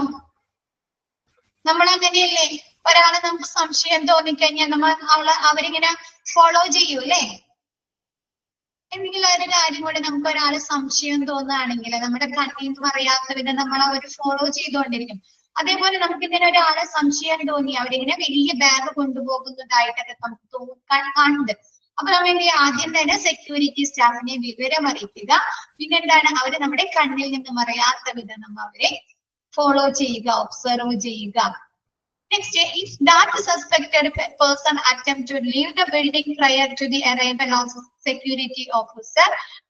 നമ്മൾ അങ്ങനെയല്ലേ, ഒരാളെ നമുക്ക് സംശയം തോന്നിക്കഴിഞ്ഞാൽ നമ്മൾ അവരിങ്ങനെ ഫോളോ ചെയ്യൂല്ലേ? എന്തെങ്കിലും ഒരു കാര്യം കൂടെ നമുക്ക് ഒരാളെ സംശയം തോന്നുകയാണെങ്കിൽ നമ്മുടെ കണ്ണിൽ നിന്ന് പറയാത്ത വിധം നമ്മൾ അവർ ഫോളോ ചെയ്തുകൊണ്ടിരിക്കും. അതേപോലെ നമുക്ക് ഇങ്ങനെ ഒരാളെ സംശയം തോന്നി അവരിങ്ങനെ വലിയ ബാഗ് കൊണ്ടുപോകുന്നതായിട്ടൊക്കെ നമുക്ക് കാണുന്നുണ്ട്. അപ്പൊ നമ്മൾ ആദ്യം തന്നെ സെക്യൂരിറ്റി സ്റ്റാഫിനെ വിവരം അറിയിക്കുക. പിന്നെന്താണ്, അവര് നമ്മുടെ കണ്ണിൽ നിന്ന് മറയാത്ത വിധം നമ്മൾ അവരെ ഫോളോ ചെയ്യുക, ഒബ്സർവ് ചെയ്യുക. Next, if that suspected person attempt to leave the building prior to the arrival of security officer,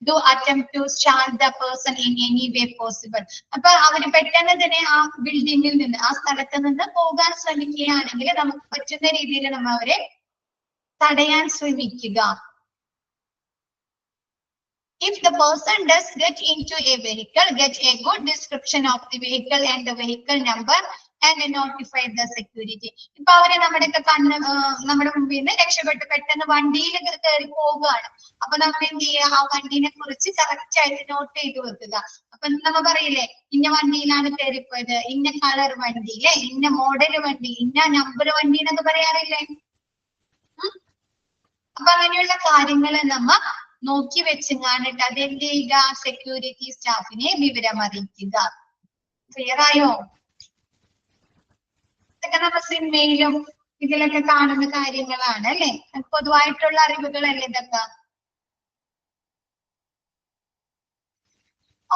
do attempt to charge the person in any way possible. അപ്പൊ അവര് പെട്ടെന്ന് തന്നെ ആ ബിൽഡിങ്ങിൽ നിന്ന്, ആ സ്ഥലത്ത് നിന്ന് പോകാൻ ശ്രമിക്കുകയാണെങ്കിൽ നമുക്ക് പറ്റുന്ന രീതിയിൽ നമ്മൾ അവരെ തടയാൻ ശ്രമിക്കുക. If the person does get into a vehicle, get a good description of the vehicle and the vehicle number and notify the security. ഇപ്പൊ അവരെ നമ്മുടെ മുമ്പിൽ നിന്ന് രക്ഷപ്പെട്ട് പെട്ടെന്ന് വണ്ടിയിൽ കയറി പോവുകയാണ്. അപ്പൊ നമ്മൾ എന്ത് ചെയ്യുക, ആ വണ്ടീനെ കുറിച്ച് കറക്റ്റ് ആയിട്ട് നോട്ട് ചെയ്ത് വെക്കുക. അപ്പൊ നമ്മൾ പറയില്ലേ, ഇന്ന വണ്ടിയിലാണ് കയറിപ്പോയത്, ഇന്ന കളർ വണ്ടി, അല്ലെ, ഇന്ന മോഡൽ വണ്ടി, ഇന്ന നമ്പർ വണ്ടി എന്നൊക്കെ പറയാറില്ലേ? അപ്പൊ അങ്ങനെയുള്ള കാര്യങ്ങൾ നമ്മ നോക്കി വെച്ചെങ്ങാനിട്ട് അതെന്ത് ചെയ്യുക, സെക്യൂരിറ്റി സ്റ്റാഫിനെ വിവരം അറിയിക്കുക. ക്ലിയർ ആയോ? ഇതൊക്കെ നമ്മൾ സിനിമയിലും ഇതിലൊക്കെ കാണുന്ന കാര്യങ്ങളാണ്, അല്ലെ? പൊതുവായിട്ടുള്ള അറിവുകളല്ലേ ഇതൊക്കെ?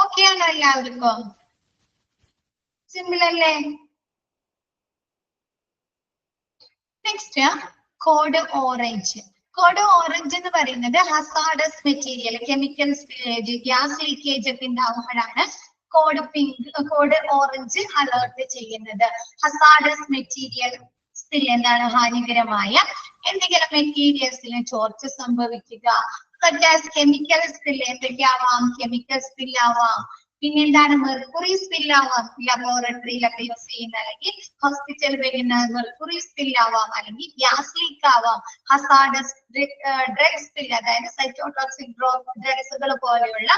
ഓക്കെ ആണോ എല്ലാവർക്കും? സിമ്പിൾ അല്ലേ? Next, code orange. Code orange എന്ന് പറയുന്നത് hazardous material, chemical spillage, gas leakage ഒക്കെ ഉണ്ടാവുമ്പോഴാണ് കോഡ് ഓറഞ്ച് അലേർട്ട് ചെയ്യുന്നത്. ഹസാർഡസ് മെറ്റീരിയൽ സ്പിൽ എന്താണ്, ഹാനികരമായ എന്തെങ്കിലും മെറ്റീരിയൽസിന് ചോർച്ച സംഭവിക്കുക. കെമിക്കൽ സ്പിൽ എന്തൊക്കെയാവാം, കെമിക്കൽ സ്പിൽ ആവാം. പിന്നെ എന്താണ്, മെർക്കുറി സ്പിൽ ആവാം, ലബോറട്ടറിയിലൊക്കെ യൂസ് ചെയ്യുന്ന അല്ലെങ്കിൽ ഹോസ്പിറ്റൽ വരുന്ന മെർക്കുറി സ്പിൽ ആവാം, അല്ലെങ്കിൽ ഗ്യാസ് ലീക്ക് ആവാം. ഹസാർഡസ് ഡ്രഗ് സ്പിൽ, അതായത് സൈറ്റോടോക്സിക് ഡ്രഗ്സുകൾ പോലെയുള്ള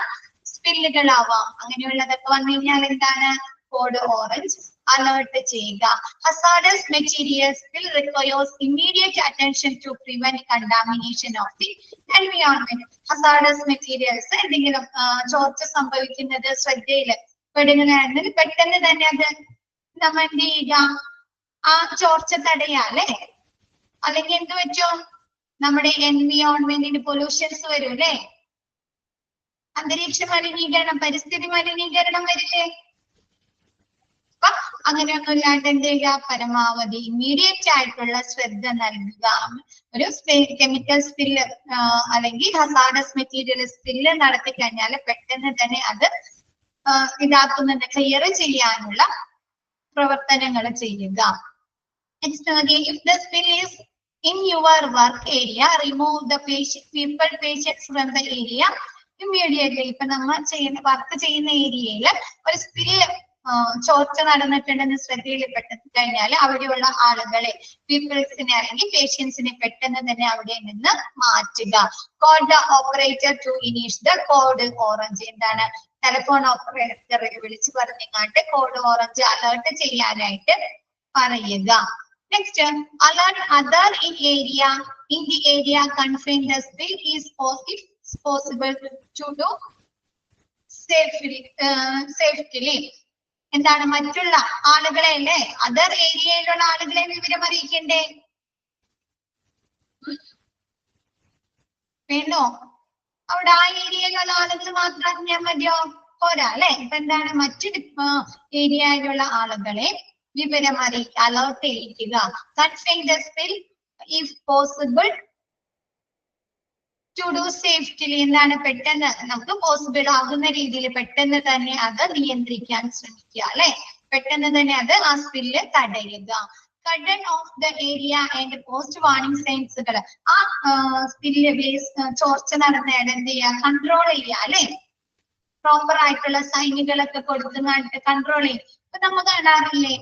സ്പില്ലുകളാവാം. അങ്ങനെയുള്ളതൊക്കെ വന്നു കഴിഞ്ഞാൽ എന്താണ്, കോഡ് ഓറഞ്ച് അലേർട്ട് ചെയ്യുക. Hazardous materials spill requires immediate attention to prevent contamination of the environment. Hazardous materials എന്തെങ്കിലും ചോർച്ച സംഭവിക്കുന്നത് ശ്രദ്ധയിൽ പെടുകയാണെങ്കിൽ പെട്ടെന്ന് തന്നെ അത് നമ്മൾ എന്ത് ചെയ്യുക, ആ ചോർച്ച തടയാല്ലേ? അല്ലെങ്കിൽ എന്ത് പറ്റും, നമ്മുടെ എൻവയോൺമെന്റിന് പൊല്യൂഷൻസ് വരും, അല്ലെ? അന്തരീക്ഷ മലിനീകരണം, പരിസ്ഥിതി മലിനീകരണം വരില്ലേ? അപ്പൊ അങ്ങനെയൊന്നും ഇല്ലാണ്ട് എന്ത് ചെയ്യുക, പരമാവധി ഇമ്മീഡിയറ്റ് ആയിട്ടുള്ള ശ്രദ്ധ നൽകുക. ഒരു കെമിക്കൽ സ്പില്ല് അല്ലെങ്കിൽ ഹസാർഡസ് മെറ്റീരിയൽ സ്പില്ല് നടത്തി കഴിഞ്ഞാൽ പെട്ടെന്ന് തന്നെ അത് ഇതാക്കുന്നുണ്ട്, ക്ലിയർ ചെയ്യാനുള്ള പ്രവർത്തനങ്ങൾ ചെയ്യുക. If the spill is in your work area, remove the patients from the area immediately. ഇപ്പൊ നമ്മൾ വർക്ക് ചെയ്യുന്ന ഏരിയയിൽ ഒരു സ്പില്ല് ചോർച്ച നടന്നിട്ടുണ്ടെന്ന് ശ്രദ്ധയിൽപ്പെട്ട് കഴിഞ്ഞാൽ അവിടെയുള്ള ആളുകളെ, പീപ്പിൾസിനെ അല്ലെങ്കിൽ പേഷ്യൻസിനെ പെട്ടെന്ന് തന്നെ അവിടെ നിന്ന് മാറ്റുക. Call the operator to initiate the code orange. എന്താണ്, ടെലിഫോൺ ഓപ്പറേറ്ററെ വിളിച്ച് പറഞ്ഞിങ്ങാണ്ട് കോഡ് ഓറഞ്ച് അലേർട്ട് ചെയ്യാനായിട്ട് പറയുക. Next, alert other in the area confined the spill is possible to do safely. എന്താണ്, മറ്റുള്ള ആളുകളെ, അല്ലേ, അതർ ഏരിയയിലുള്ള ആളുകളെ വിവരം അറിയിക്കണ്ടേ? വേണോ? അവിടെ ആ ഏരിയയിലുള്ള ആളുകൾ മാത്രം അറിഞ്ഞാൽ മതിയോ? പോരാ അല്ലെ? ഇപ്പൊ എന്താണ് മറ്റു ഏരിയയിലുള്ള ആളുകളെ വിവരം അറിയിക്കുക, അലേർട്ട് ചെയ്യിക്കുക. Convey the spill if possible to do safely. എന്താണ് പെട്ടെന്ന് നമുക്ക് പോസിബിൾ ആകുന്ന രീതിയിൽ പെട്ടെന്ന് തന്നെ അത് നിയന്ത്രിക്കാൻ ശ്രമിക്കുക അല്ലെ? പെട്ടെന്ന് തന്നെ അത് ആ സ്പില്ല് തടയുക. Cordon off the area and post warning സൈൻസുകൾ. ആ സ്പില്ല് ചോർച്ച നടന്ന ഇടം എന്ത് ചെയ്യുക? കൺട്രോൾ ചെയ്യുക അല്ലെ? പ്രോപ്പർ ആയിട്ടുള്ള സൈനുകളൊക്കെ കൊടുത്ത് കൺട്രോൾ ചെയ്യും. ഇപ്പൊ നമ്മൾ കാണാറില്ലേ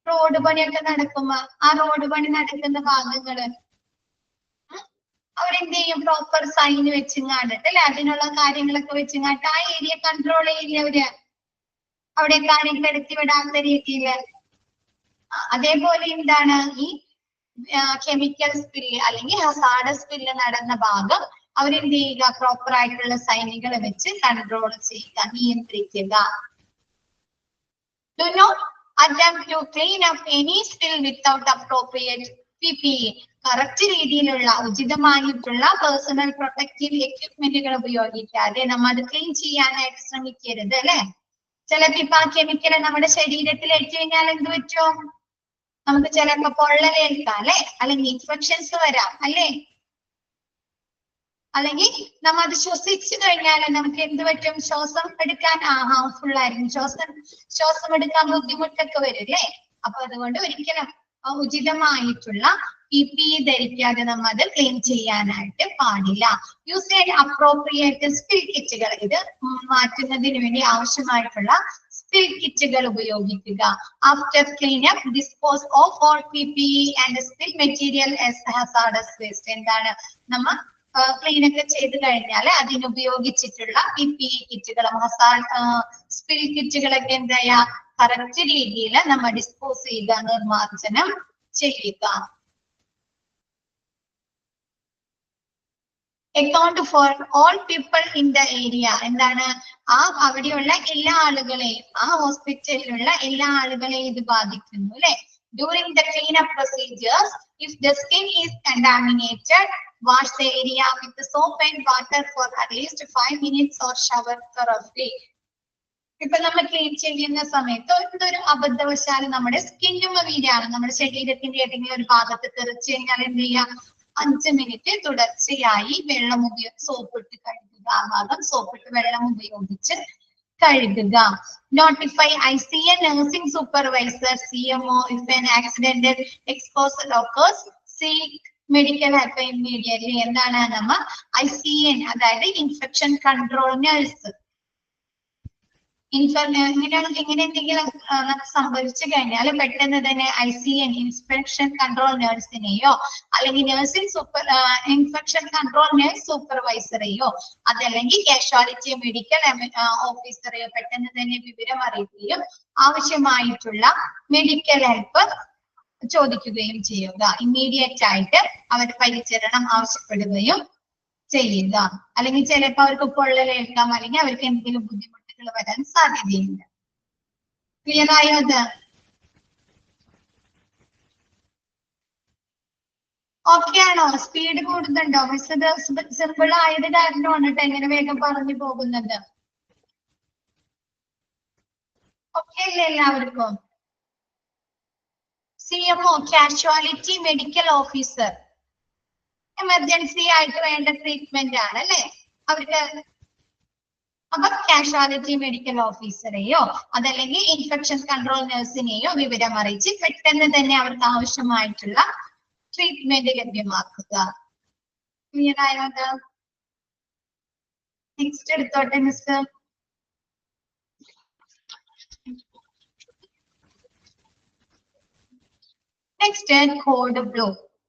റോഡ് പണിയൊക്കെ നടക്കുമ്പോ ആ റോഡ് പണി നടക്കുന്ന ഭാഗങ്ങള് അവരെന്ത് ചെയ്യും? പ്രോപ്പർ സൈൻ വെച്ചിങ്ങാണ്ടിട്ട് അല്ലെ? അതിനുള്ള കാര്യങ്ങളൊക്കെ വെച്ചിങ്ങാട്ട് ആ ഏരിയ കൺട്രോൾ ചെയ്യില്ല അവിടെ കാര്യങ്ങൾ എത്തിവിടാത്ത രീതിയില്. അതേപോലെ എന്താണ് ഈ കെമിക്കൽ സ്പില്ല് അല്ലെങ്കിൽ ഹസാർഡസ് സ്പില്ല് നടന്ന ഭാഗം അവരെന്ത് ചെയ്യുക? പ്രോപ്പർ ആയിട്ടുള്ള സൈനുകൾ വെച്ച് കൺട്രോൾ ചെയ്യുക, നിയന്ത്രിക്കുക. Do not attempt to clean up any spill without appropriate PPE. Correct രീതിയിലുള്ള ഉചിതമായിട്ടുള്ള പേഴ്സണൽ പ്രൊട്ടക്റ്റീവ് എക്യുപ്മെന്റുകൾ ഉപയോഗിക്കാതെ നമ്മൾ അത് ക്ലീൻ ചെയ്യാനായിട്ട് ശ്രമിക്കരുത് അല്ലെ? ചിലപ്പോ ഇപ്പൊ ആ കെമിക്കൽ നമ്മുടെ ശരീരത്തിൽ ഏറ്റു കഴിഞ്ഞാൽ എന്ത് പറ്റും? നമുക്ക് ചിലപ്പോ പൊള്ളലേൽക്കാം അല്ലെ? അല്ലെങ്കിൽ ഇൻഫെക്ഷൻസ് വരാം അല്ലെ? അല്ലെങ്കിൽ നമ്മ അത് ശ്വസിച്ചു കഴിഞ്ഞാൽ നമുക്ക് എന്ത് പറ്റും? ശ്വാസം എടുക്കാൻ ഹാർംഫുൾ ആയിരിക്കും. ശ്വാസം എടുക്കാൻ ബുദ്ധിമുട്ടൊക്കെ വരും അല്ലേ? അപ്പൊ അതുകൊണ്ട് ഒരിക്കലും ഉചിതമായിട്ടുള്ള PPE ധരിക്കാതെ നമ്മൾ അത് ക്ലീൻ ചെയ്യാനായിട്ട് പാടില്ല. യൂസ് ചെയ്ത് അപ്രോപ്രിയേറ്റ് സ്പിൽ കിറ്റുകൾ, ഇത് മാറ്റുന്നതിന് വേണ്ടി ആവശ്യമായിട്ടുള്ള സ്പിൽ കിറ്റുകൾ ഉപയോഗിക്കുക. After cleanup dispose of all PPE and spill material as hazardous waste. എന്താണ് നമ്മൾ ക്ലീൻ ഒക്കെ ചെയ്ത് കഴിഞ്ഞാൽ അതിനുപയോഗിച്ചിട്ടുള്ള PPE കിറ്റുകളും സ്പിൽ കിറ്റുകളൊക്കെ എന്താ ചെയ്യാ? കറക്റ്റ് രീതിയിൽ നമ്മൾ ഡിസ്പോസ് ചെയ്യുക, നിർമ്മാർജ്ജനം ചെയ്യുക. Account for all people in the area. എന്താണ്? ആ അവിടെയുള്ള എല്ലാ ആളുകളെയും, ആ ഹോസ്പിറ്റലിലുള്ള എല്ലാ ആളുകളെയും ഇത് ബാധിക്കുന്നു അല്ലെ? During the cleanup procedures, if the skin is contaminated, wash the area with soap and water for at least 5 minutes or shower thoroughly. ഇപ്പൊ നമ്മൾ ക്ലീൻ ചെയ്യുന്ന സമയത്ത് എന്തൊരു അബദ്ധവശാലും നമ്മുടെ സ്കിന്നും വീരാണ്, നമ്മുടെ ശരീരത്തിന്റെ ഏതെങ്കിലും ഒരു ഭാഗത്ത് തെറിച്ചു കഴിഞ്ഞാൽ എന്ത് ചെയ്യാം? 5 മിനിറ്റ് തുടർച്ചയായി വെള്ളം സോപ്പിട്ട് കഴുകുക. ആ ഭാഗം സോപ്പിട്ട് വെള്ളം ഉപയോഗിച്ച് കഴുകുക. Notify ICN nursing supervisor CMO if an accidental exposure occurs. Seek medical help immediately. എന്താണ്? നമ്മ ICN അതായത് ഇൻഫെക്ഷൻ കൺട്രോൾ നഴ്സ്. ഇങ്ങനെ എന്തെങ്കിലും സംഭവിച്ചു കഴിഞ്ഞാൽ പെട്ടെന്ന് തന്നെ ICN ഇൻഫെക്ഷൻ കൺട്രോൾ നഴ്സിനെയോ അല്ലെങ്കിൽ ഇൻഫെക്ഷൻ കൺട്രോൾ നഴ്സ് സൂപ്പർവൈസറെയോ അതല്ലെങ്കിൽ കാഷ്വാലിറ്റി മെഡിക്കൽ ഓഫീസറെയോ പെട്ടെന്ന് തന്നെ വിവരം അറിയിക്കുകയും ആവശ്യമായിട്ടുള്ള മെഡിക്കൽ ഹെൽപ്പ് ചോദിക്കുകയും ചെയ്യുക. ഇമ്മീഡിയറ്റ് ആയിട്ട് അവർ പരിചരണം ആവശ്യപ്പെടുകയും ചെയ്യുക. അല്ലെങ്കിൽ ചിലപ്പോൾ അവർക്ക് പൊള്ളലേൽക്കാം, അല്ലെങ്കിൽ അവർക്ക് എന്തെങ്കിലും ബുദ്ധിമുട്ടുകൾ വരാൻ സാധ്യതയുണ്ട്. ക്ലിയർ ആയോ? അത് ഓക്കെ ആണോ? സ്പീഡ് കൂടുന്നുണ്ടോ? മിസ് ഇത് സിമ്പിൾ ആയത് കാരണമാണ് കേട്ടോ എങ്ങനെ വേഗം പറഞ്ഞു പോകുന്നത്. ഓക്കെ അല്ലേ എല്ലാവർക്കും? CMO casualty medical officer emergency ആയിട്ട് വേണ്ട ട്രീറ്റ്മെന്റ് ആണ് അല്ലെ? അവർക്ക് അപ്പൊ കാഷ്വാലിറ്റി മെഡിക്കൽ ഓഫീസറെയോ അതല്ലെങ്കിൽ ഇൻഫെക്ഷൻ കൺട്രോൾ നഴ്സിനെയോ വിവരം അറിയിച്ച് പെട്ടെന്ന് തന്നെ അവർക്ക് ആവശ്യമായിട്ടുള്ള ട്രീറ്റ്മെന്റ് ലഭ്യമാക്കുക. ക്ലിയർ ആയോ? നെക്സ്റ്റ് എടുത്തോട്ടെ miss. Next code blue.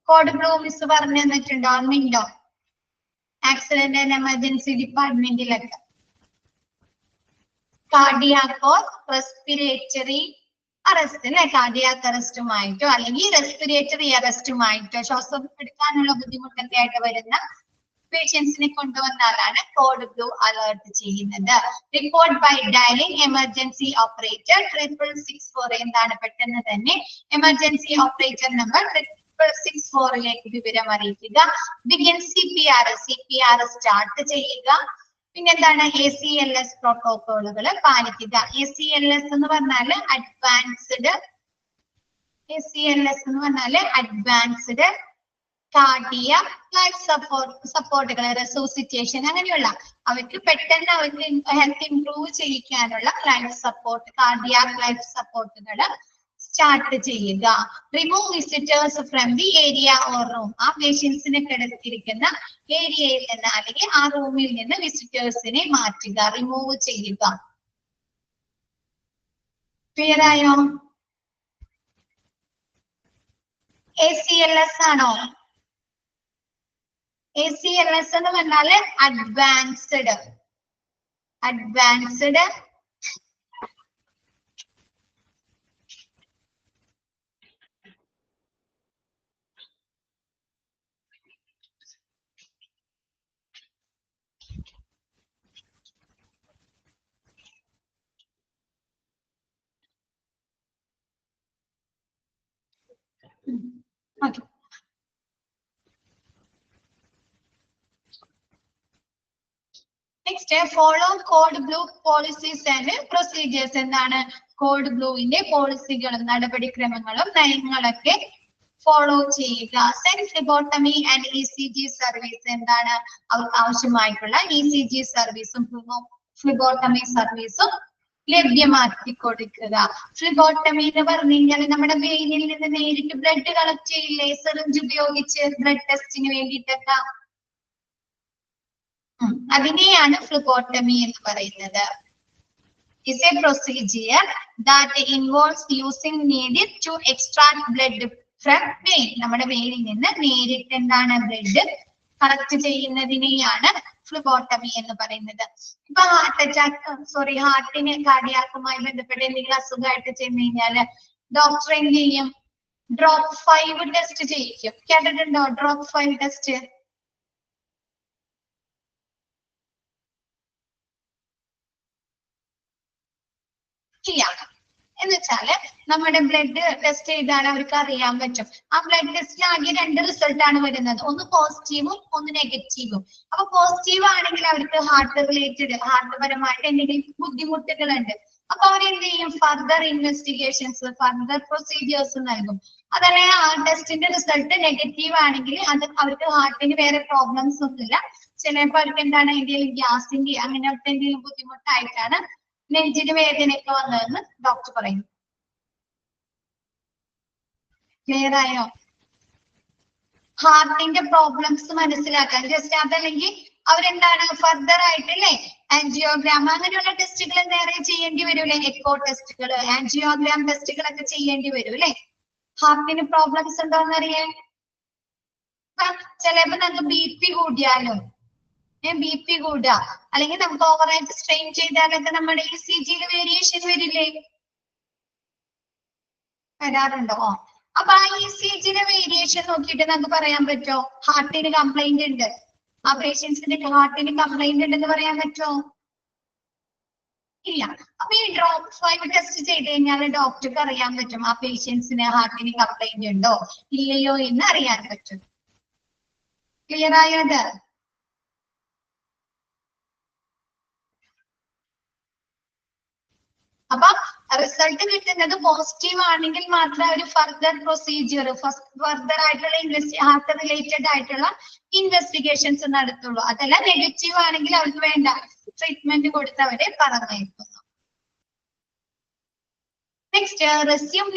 Code blue miss പറഞ്ഞു തന്നിട്ടുണ്ടോ? ഓർമ്മയുണ്ടോ? ആക്സിഡന്റ് ആൻഡ് എമർജൻസി ഡിപ്പാർട്ട്മെന്റിലൊക്കെ കാർഡിയാക് ഓർ റെസ്പിറേറ്ററി അറസ്റ്റ് അല്ലെ? കാർഡിയാക് അറസ്റ്റുമായിട്ടോ അല്ലെങ്കിൽ റെസ്പിറേറ്ററി അറസ്റ്റുമായിട്ടോ ശ്വാസം എടുക്കാനുള്ള ബുദ്ധിമുട്ടൊക്കെ ആയിട്ട് വരുന്ന പേഷ്യൻസിനെ കൊണ്ടുവന്നാലാണ് കോഡ് ബ്ലൂ അലേർട്ട് ചെയ്യുന്നത്. Report by dialing emergency operator 6664. എന്താണ്? പെട്ടെന്ന് തന്നെ എമർജൻസി ഓപ്പറേറ്റർ നമ്പർ 64 വിവരം അറിയിക്കുക. ബിഗിൻ CPR സ്റ്റാർട്ട് ചെയ്യുക. പിന്നെ എന്താണ് ACLS പ്രോട്ടോകോളുകൾ പാലിക്കുക. ACLS എന്ന് പറഞ്ഞാൽ അഡ്വാൻസ്ഡ് കാർഡിയാക് ലൈഫ് സപ്പോർട്ടുകൾ, റെസോസിറ്റേഷൻ അങ്ങനെയുള്ള അവർക്ക് പെട്ടെന്ന് അവർക്ക് ഹെൽത്ത് ഇംപ്രൂവ് ചെയ്യിക്കാനുള്ള കാർഡിയാക് ലൈഫ് സപ്പോർട്ടുകൾ സ്റ്റാർട്ട് ചെയ്യുക. Remove visitors from the area or room. ആ പേഷ്യൻസിനെ കിടത്തിയിരിക്കുന്ന ഏരിയയിൽ നിന്ന് അല്ലെങ്കിൽ ആ റൂമിൽ നിന്ന് വിസിറ്റേഴ്സിനെ മാറ്റുക, റിമൂവ് ചെയ്യുക. ക്ലിയർ ആയോ? ACLS ആണോ? ACLS എന്ന് പറഞ്ഞാല് advanced okay. Next, follow code blue policies and procedures. എന്താണ് കോഡ് ബ്ലൂവിന്റെ പോളിസികളും നടപടിക്രമങ്ങളും നയങ്ങളൊക്കെ ഫോളോ ചെയ്യുക. Self phlebotomy and ECG service. എന്താണ് അവർക്ക് ആവശ്യമായിട്ടുള്ള ECG സർവീസും ഫ്ലിബോട്ടമി സർവീസും ലഭ്യമാക്കി കൊടുക്കുക. ഫ്ലിബോട്ടമി എന്ന് പറഞ്ഞു കഴിഞ്ഞാൽ നമ്മുടെ വെയിനിൽ നിന്ന് നേരിട്ട് ബ്ലഡ് കളക്ട് ചെയ്യില്ലേ, സിറിഞ്ച് ഉപയോഗിച്ച് ബ്ലഡ് ടെസ്റ്റിന് വേണ്ടിയിട്ടൊക്കെ. അതിനെയാണ് ഫ്ലിബോട്ടമി എന്ന് പറയുന്നത്. Is a procedure that involves using needle to extract blood from vein. നമ്മുടെ വെയിനിൽ നിന്ന് നേരിട്ട് എന്താണ് ബ്ലഡ് കളക്ട് ചെയ്യുന്നതിനെയാണ് ഫ്ലിബോട്ടമി എന്ന് പറയുന്നത്. ഇപ്പൊ ഹാർട്ടിന് കാർഡിയാക്കുമായി ബന്ധപ്പെട്ട് എന്തെങ്കിലും അസുഖമായിട്ട് ചെന്ന് കഴിഞ്ഞാല് ഡോക്ടർ എന്ത് ചെയ്യും? ഡ്രോപ്പ് 5 ടെസ്റ്റ് ചെയ്യിക്കും. കേട്ടിട്ടുണ്ടോ ഡ്രോപ്പ് 5 ടെസ്റ്റ്? എന്ന് വെച്ചാല് നമ്മുടെ ബ്ലഡ് ടെസ്റ്റ് ചെയ്താൽ അവർക്ക് അറിയാൻ പറ്റും. ആ ബ്ലഡ് ടെസ്റ്റിൽ ആകെ 2 റിസൾട്ട് ആണ് വരുന്നത്, ഒന്ന് പോസിറ്റീവും ഒന്ന് നെഗറ്റീവും. അപ്പൊ പോസിറ്റീവ് ആണെങ്കിൽ അവർക്ക് ഹാർട്ട് പരമായിട്ട് എന്തെങ്കിലും ബുദ്ധിമുട്ടുകളുണ്ട്. അപ്പൊ അവരെന്ത് ചെയ്യും? ഫർദർ ഇൻവെസ്റ്റിഗേഷൻസ്, ഫർദർ പ്രൊസീജിയേഴ്സ് നൽകും. അതല്ലെങ്കിൽ ആ ടെസ്റ്റിന്റെ റിസൾട്ട് നെഗറ്റീവ് ആണെങ്കിൽ അത് അവർക്ക് ഹാർട്ടിന് വേറെ പ്രോബ്ലംസ് ഒന്നുമില്ല, ചിലപ്പോൾ അവർക്ക് എന്താണ് എന്തെങ്കിലും ഗ്യാസിന്റെ അങ്ങനത്തെ എന്തെങ്കിലും ബുദ്ധിമുട്ടായിട്ടാണ് നെഞ്ചിന് വേദനയൊക്കെ വന്നതെന്ന് ഡോക്ടർ പറയും. ക്ലിയർ ആയോ? ഹാർട്ടിന്റെ പ്രോബ്ലംസ് മനസ്സിലാക്കാൻ ജസ്റ്റ് അതല്ലെങ്കിൽ അവരെന്താണ് ഫർദർ ആയിട്ടല്ലേ ആൻജിയോഗ്രാം അങ്ങനെയുള്ള ടെസ്റ്റുകൾ നേരെ ചെയ്യേണ്ടി വരൂല്ലേ, എക്കോ ടെസ്റ്റുകൾ, ആൻജിയോഗ്രാം ടെസ്റ്റുകളൊക്കെ ചെയ്യേണ്ടി വരും അല്ലെ. ഹാർട്ടിന് പ്രോബ്ലംസ് ഉണ്ടോന്ന് അറിയാൻ. ചിലപ്പോ നമുക്ക് BP കൂടിയാലോ, BP കൂടുക അല്ലെങ്കിൽ നമുക്ക് ഓവറായിട്ട് സ്ട്രെയിൻ ചെയ്താലൊക്കെ നമ്മുടെ ECGയിൽ വേരിയേഷൻ വരില്ലേ, വരാറുണ്ടോ? അപ്പൊ ആ ECGയിലെ വേരിയേഷൻ നോക്കിയിട്ട് നമുക്ക് പറയാൻ പറ്റുമോ ഹാർട്ടിന് കംപ്ലൈന്റ് ഉണ്ട്, ആ പേഷ്യൻസിന്റെ ഹാർട്ടിന് കംപ്ലൈന്റ് ഉണ്ടെന്ന് പറയാൻ പറ്റുമോ? ഇല്ല. അപ്പൊ ഈ ഡ്രോപ്പ് 5 ടെസ്റ്റ് ചെയ്ത് കഴിഞ്ഞാൽ ഡോക്ടർക്ക് അറിയാൻ പറ്റും ആ പേഷ്യൻസിന് ഹാർട്ടിന് കംപ്ലൈന്റ് ഉണ്ടോ ഇല്ലയോ എന്ന് അറിയാൻ പറ്റും. ക്ലിയർ ആയത്? അപ്പൊ റിസൾട്ട് കിട്ടുന്നത് പോസിറ്റീവ് ആണെങ്കിൽ മാത്രമേ ഒരു ഫർദർ പ്രൊസീജിയർ, ഫർദർ ആയിട്ടുള്ള ഹാർട്ട് റിലേറ്റഡ് ആയിട്ടുള്ള ഇൻവെസ്റ്റിഗേഷൻസ് നടത്തുള്ളൂ. അതല്ല നെഗറ്റീവ് ആണെങ്കിൽ അവർക്ക് വേണ്ട ട്രീറ്റ്മെന്റ് കൊടുത്തവരെ പറഞ്ഞേക്കുന്നു. Next, resume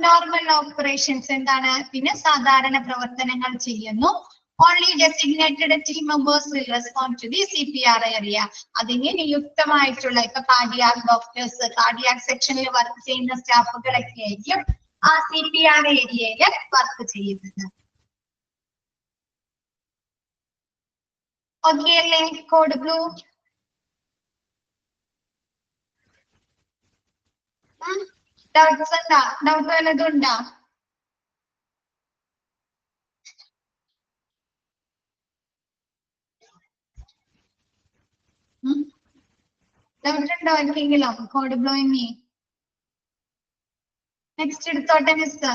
normal operations. എന്താണ്? പിന്നെ സാധാരണ പ്രവർത്തനങ്ങൾ ചെയ്യുന്നു. Only designated team members will respond to the CPR area. അതിന് നിയുക്തമായിട്ടുള്ള ഇപ്പൊ കാർഡിയാക് ഡോക്ടേഴ്സ്, കാർഡിയാക് സെക്ഷനിൽ വർക്ക് ചെയ്യുന്ന സ്റ്റാഫുകളൊക്കെ ആയിരിക്കും ആ CPR ഏരിയയിൽ വർക്ക് ചെയ്യുന്നത്. ഓക്കെ അല്ലേ? കോഡ് ബ്ലൂ ഡൗട്ട്സ് ഉണ്ടോ? ഡൗട്ട് വല്ലതും ഉണ്ടോ? ഡൗട്ട് ഉണ്ടോ എന്തെങ്കിലും കോഡ് ബ്ലോയിങ്? നെക്സ്റ്റ് എടുത്തോട്ടെ miss.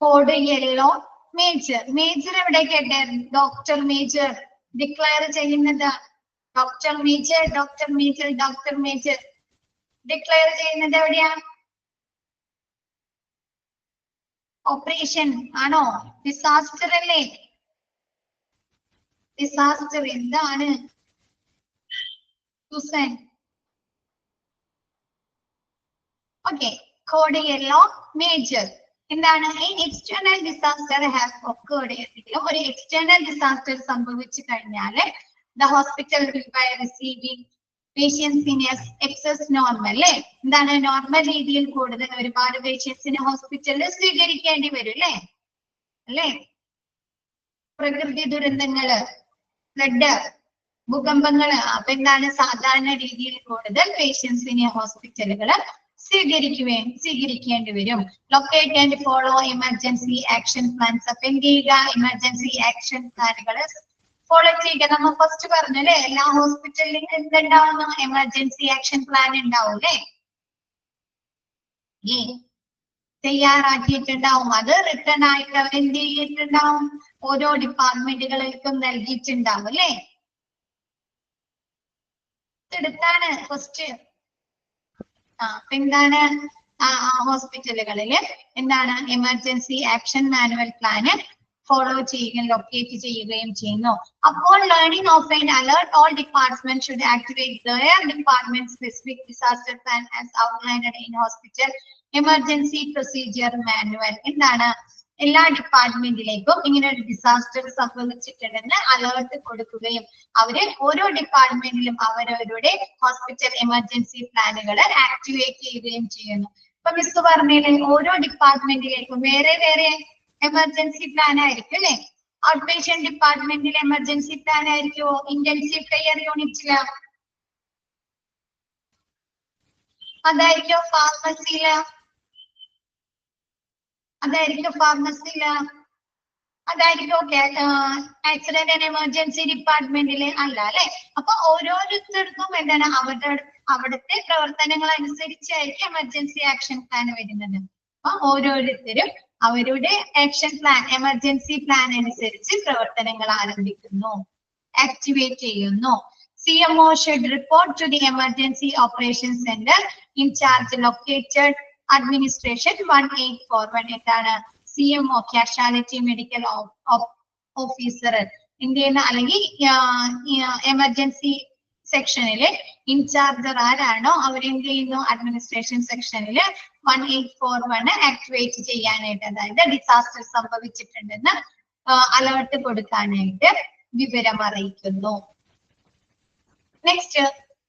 Code yellow major. Major എവിടെ കേട്ടെ? ഡോക്ടർ മേജർ ഡിക്ലെയർ ചെയ്യുന്നത് ഡോക്ടർ മേജർ ഡിക്ലെയർ ചെയ്യുന്നത് എവിടെയാ? ഓപ്പറേഷൻ ആണോ? ഡിസാസ്റ്റർ അല്ലേ? ഡിസാസ്റ്റർ എന്താണ്? ഓക്കെ, കോഡ് യെല്ലോ മേജർ എന്താണ്? External disaster has occurred. എന്തെങ്കിലും ഒരു എക്സ്റ്റേണൽ ഡിസാസ്റ്റർ സംഭവിച്ചു കഴിഞ്ഞാൽ the hospital will be receiving patients in excess normal അല്ലേ? എന്താണ്? നോർമൽ രീതിയിൽ കൂടുതൽ ഒരുപാട് പേഷ്യൻസിനെ ഹോസ്പിറ്റലിൽ സ്വീകരിക്കേണ്ടി വരും അല്ലേ? പ്രകൃതി ദുരന്തങ്ങള്, ഫ്ലഡ്, ഭൂകമ്പങ്ങള്, അപ്പൊ എന്താണ്? സാധാരണ രീതിയിൽ കൂടുതൽ പേഷ്യൻസിനെ ഹോസ്പിറ്റലുകള് സ്വീകരിക്കേണ്ടി വരും. Locate and follow emergency action plans. അപ്പൊ എന്ത് ചെയ്യുക? എമർജൻസി ആക്ഷൻ പ്ലാനുകള് ഫോളോ ചെയ്യുക. നമ്മൾ ഫസ്റ്റ് പറഞ്ഞല്ലേ, എല്ലാ ഹോസ്പിറ്റലിലും എന്തുണ്ടാവുന്നു? എമർജൻസി ആക്ഷൻ പ്ലാൻ ഉണ്ടാവും അല്ലേ? തയ്യാറാക്കിയിട്ടുണ്ടാവും. അത് റിട്ടേൺ ആയിട്ട് അവർ എന്ത് ചെയ്തിട്ടുണ്ടാവും? ഓരോ ഡിപ്പാർട്ട്മെന്റുകൾക്കും നൽകിയിട്ടുണ്ടാവും അല്ലേ? എടുത്താണ് ഫസ്റ്റ്. എന്താണ്? ഹോസ്പിറ്റലുകളില് എന്താണ്? Emergency action manual plan follow ചെയ്യുകയും ലൊക്കേറ്റ് ചെയ്യുകയും ചെയ്യുന്നു. അപ്പോൾ learning off and alert all department should activate their department specific disaster plan as outlined in hospital emergency procedure manual. എന്താണ്? എല്ലാ ഡിപ്പാർട്ട്മെന്റിലേക്കും ഇങ്ങനെ ഒരു ഡിസാസ്റ്റർ സംഭവിച്ചിട്ടുണ്ടെന്ന് അലേർട്ട് കൊടുക്കുകയും അവര് ഓരോ ഡിപ്പാർട്ട്മെന്റിലും അവരവരുടെ ഹോസ്പിറ്റൽ എമർജൻസി പ്ലാനുകൾ ആക്ടിവേറ്റ് ചെയ്യുകയും ചെയ്യുന്നു. ഇപ്പൊ മിസ് പറഞ്ഞില്ലേ, ഓരോ ഡിപ്പാർട്ട്മെന്റിലേക്കും വേറെ വേറെ എമർജൻസി പ്ലാൻ ആയിരിക്കും അല്ലെ? ഔട്ട് പേഷ്യന്റ് ഡിപ്പാർട്ട്മെന്റിൽ എമർജൻസി പ്ലാൻ ആയിരിക്കുമോ? ഇന്റൻസീവ് കെയർ യൂണിറ്റില് അതായിരിക്കും. ഫാർമസിയില് അതായിരിക്കും. ആക്സിഡന്റ് ആൻഡ് എമർജൻസി ഡിപ്പാർട്ട്മെന്റില് അല്ല അല്ലെ? അപ്പൊ ഓരോരുത്തർക്കും എന്താണ്? അവിടുത്തെ പ്രവർത്തനങ്ങൾ അനുസരിച്ചായിരിക്കും എമർജൻസി ആക്ഷൻ പ്ലാൻ വരുന്നത്. അപ്പൊ ഓരോരുത്തരും അവരുടെ ആക്ഷൻ പ്ലാൻ, എമർജൻസി പ്ലാൻ അനുസരിച്ച് പ്രവർത്തനങ്ങൾ ആരംഭിക്കുന്നു, ആക്ടിവേറ്റ് ചെയ്യുന്നു. CMO should report to the Emergency Operations Center in charge located administration 1841. എന്താണ്? CMO കാഷ്വാലിറ്റി മെഡിക്കൽ ഓഫീസർ ഇന്ത്യയിൽ അല്ലെങ്കിൽ എമർജൻസി സെക്ഷനില് ഇൻചാർജർ ആരാണോ അവരെന്ത് ചെയ്യുന്നു? അഡ്മിനിസ്ട്രേഷൻ സെക്ഷനില് 1841 ആക്ടിവേറ്റ് ചെയ്യാനായിട്ട്, അതായത് ഡിസാസ്റ്റർ സംഭവിച്ചിട്ടുണ്ടെന്ന് അലേർട്ട് കൊടുക്കാനായിട്ട് വിവരം അറിയിക്കുന്നു. Next,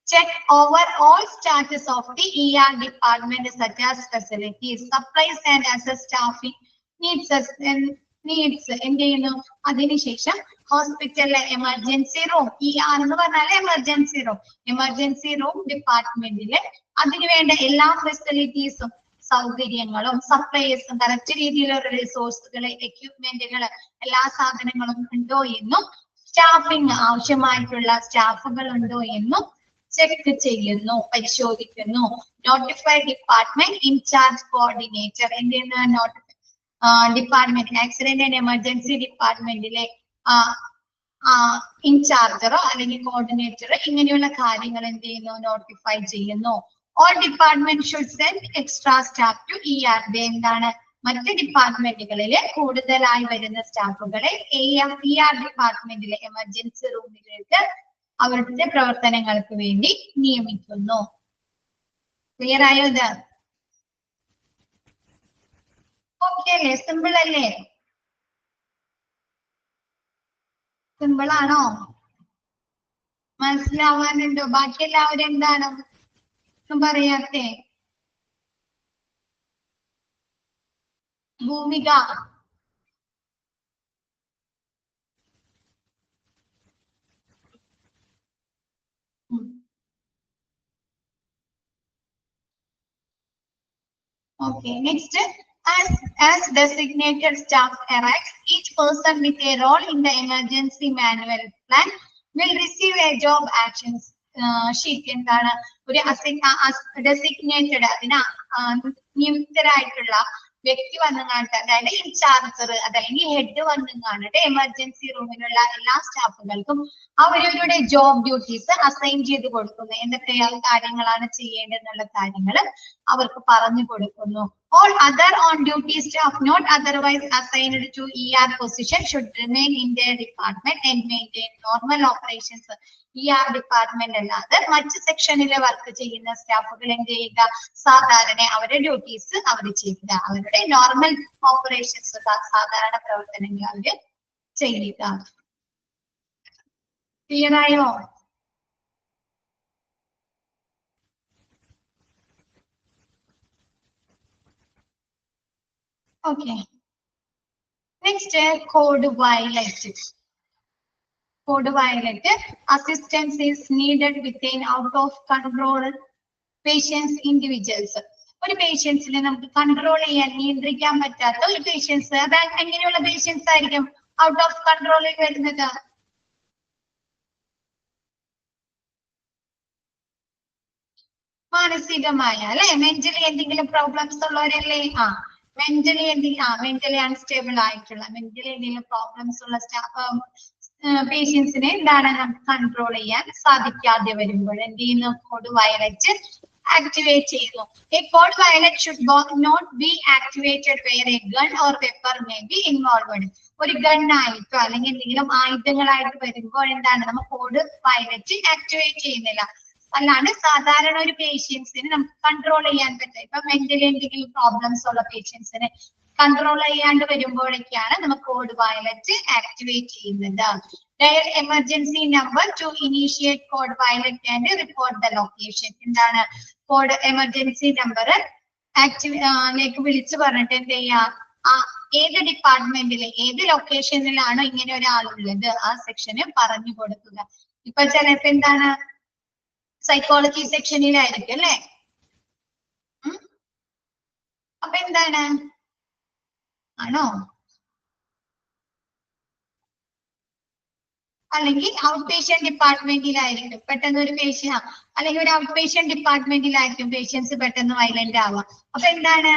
check over all status of the ER department such as facilities, supplies and assess staffing needs. എന്ത് ചെയ്യുന്നു? അതിനുശേഷം ഹോസ്പിറ്റലിലെ എമർജൻസി റൂം, ER എന്ന് പറഞ്ഞാൽ എമർജൻസി റൂം ഡിപ്പാർട്ട്മെന്റില് അതിനുവേണ്ട എല്ലാ ഫെസിലിറ്റീസും, സൗകര്യങ്ങളും, സപ്ലൈസും, കറക്റ്റ് രീതിയിലുള്ള റിസോഴ്സുകള്, എക്യുപ്മെന്റുകള്, എല്ലാ സാധനങ്ങളും ഉണ്ടോ എന്നും, സ്റ്റാഫിംഗ് ആവശ്യമായിട്ടുള്ള സ്റ്റാഫുകൾ ഉണ്ടോ എന്നും ചെക്ക് ചെയ്യുന്നു, പരിശോധിക്കുന്നു. Notify department incharge coordinator. എന്താണ്? ഡിപ്പാർട്ട്മെന്റ് ആക്സിഡന്റ് ആൻഡ് എമർജൻസി ഡിപ്പാർട്ട്മെന്റിലെ ഇൻചാർജറോ അല്ലെങ്കിൽ കോർഡിനേറ്ററോ ഇങ്ങനെയുള്ള കാര്യങ്ങൾ എന്ത് ചെയ്യുന്നു? നോട്ടിഫൈ ചെയ്യുന്നു. All department should send extra staff to ER. എന്താണ്? മറ്റ് ഡിപ്പാർട്ട്മെന്റുകളിലെ കൂടുതലായി വരുന്ന സ്റ്റാഫുകളെ ER ഡിപ്പാർട്ട്മെന്റിലെ എമർജൻസി റൂമിലേക്ക് അവരുടെ പ്രവർത്തനങ്ങൾക്ക് വേണ്ടി നിയമിക്കുന്നു. ക്ലിയർ ആയോ? ഇത് ഓക്കെ അല്ലേ? സിമ്പിൾ അല്ലേ? സിമ്പിൾ ആണോ? മനസ്സിലാവാനുണ്ടോ? ബാക്കി എല്ലാവരും എന്താണ് പറയാത്തെ? ഭൂമിക, okay. Next, as designated staff arrives, each person with a role in the emergency manual plan will receive a job actions sheet എന്താണ് ഒരു ഡെസിഗ്നേറ്റഡ് അതിന് നിയുക്തരായിട്ടുള്ള വ്യക്തി വന്നുകാണ്ട് അതായത് ഇൻചാർജർ അതല്ലെങ്കിൽ ഹെഡ് വന്നുകാണ്ട് എമർജൻസി റൂമിലുള്ള എല്ലാ സ്റ്റാഫുകൾക്കും അവരവരുടെ ജോബ് ഡ്യൂട്ടീസ് അസൈൻ ചെയ്ത് കൊടുക്കുന്നു. എന്തൊക്കെ കാര്യങ്ങളാണ് ചെയ്യേണ്ടതെന്നുള്ള കാര്യങ്ങൾ അവർക്ക് പറഞ്ഞു കൊടുക്കുന്നു. All other on duty staff not otherwise assigned to ER position should remain in their department and maintain normal operations. ER department അല്ലാതെ മറ്റ് സെക്ഷനിലെ വർക്ക് ചെയ്യുന്ന സ്റ്റാഫുകൾ എന്ത് ചെയ്യുക, സാധാരണ അവരുടെ ഡ്യൂട്ടീസ് അവർ ചെയ്യുക, അവരുടെ നോർമൽ ഓപ്പറേഷൻസ് സാധാരണ പ്രവർത്തനങ്ങൾ അവര് ചെയ്യുക. ക്ലിയർ ആയോ? Okay. Next, code violate. Code violate. Assistance is needed within out of control patients individuals. ഒരു പേഷ്യൻസിനെ നമുക്ക് കൺട്രോൾ ചെയ്യാൻ നിയന്ത്രിക്കാൻ പറ്റാത്ത ഒരു പേഷ്യൻസ്, അത് എങ്ങനെയുള്ള പേഷ്യൻസ് ആയിരിക്കും ഔട്ട് ഓഫ് കൺട്രോളിൽ വരുന്നത്? മാനസികമായ അല്ലെ, മെന്റലി എന്തെങ്കിലും പ്രോബ്ലംസ് ഉള്ളവരല്ലേ? മെന്റലി അൺസ്റ്റേബിൾ ആയിട്ടുള്ള, മെന്റലി എന്തെങ്കിലും പ്രോബ്ലംസ് ഉള്ള പേഷ്യൻസിനെ എന്താണ് നമുക്ക് കൺട്രോൾ ചെയ്യാൻ സാധിക്കാതെ വരുമ്പോൾ എന്ത് ചെയ്യുന്നു? കോഡ് വയലറ്റ് ആക്ടിവേറ്റ് ചെയ്യുന്നു. A code violet should not be activated where a gun or weapon may be involved. ഒരു ഗണ്ണായിട്ടോ അല്ലെങ്കിൽ എന്തെങ്കിലും ആയുധങ്ങളായിട്ട് വരുമ്പോൾ എന്താണ് നമ്മൾ കോഡ് വയലറ്റ് ആക്ടിവേറ്റ് ചെയ്യുന്നില്ല. അല്ലാണ്ട് സാധാരണ ഒരു പേഷ്യൻസിന് നമുക്ക് കൺട്രോൾ ചെയ്യാൻ പറ്റില്ല. ഇപ്പൊ മെന്റലി എന്തെങ്കിലും പ്രോബ്ലംസ് ഉള്ള പേഷ്യൻസിന് കൺട്രോൾ ചെയ്യാണ്ട് വരുമ്പോഴൊക്കെയാണ് നമ്മൾ കോഡ് വയലറ്റ് ആക്ടിവേറ്റ് ചെയ്യുന്നത്. Dial emergency number two initiate code violet and report the location. എന്താണ് കോഡ് എമർജൻസി നമ്പർ ആക്ടിവേക്ക് വിളിച്ചു പറഞ്ഞിട്ട് എന്ത് ചെയ്യാ, ഏത് ഡിപ്പാർട്ട്മെന്റില് ഏത് ലൊക്കേഷനിലാണോ ഇങ്ങനെ ഒരാളുള്ളത് ആ സെക്ഷന് പറഞ്ഞു കൊടുക്കുക. ഇപ്പൊ ചിലപ്പോ എന്താണ് സൈക്കോളജി സെക്ഷനിലായിരിക്കും അല്ലെ, അപ്പൊ എന്താണ് ആണോ, അല്ലെങ്കിൽ ഔട്ട് പേഷ്യന്റ് ഡിപ്പാർട്ട്മെന്റിലായിരിക്കും പെട്ടെന്ന് ഒരു പേഷ്യന്റ്, അല്ലെങ്കിൽ ഒരു ഔട്ട് പേഷ്യന്റ് ഡിപ്പാർട്ട്മെന്റിലായിരിക്കും പേഷ്യൻസ് പെട്ടെന്ന് വയലന്റ് ആവുക. അപ്പൊ എന്താണ്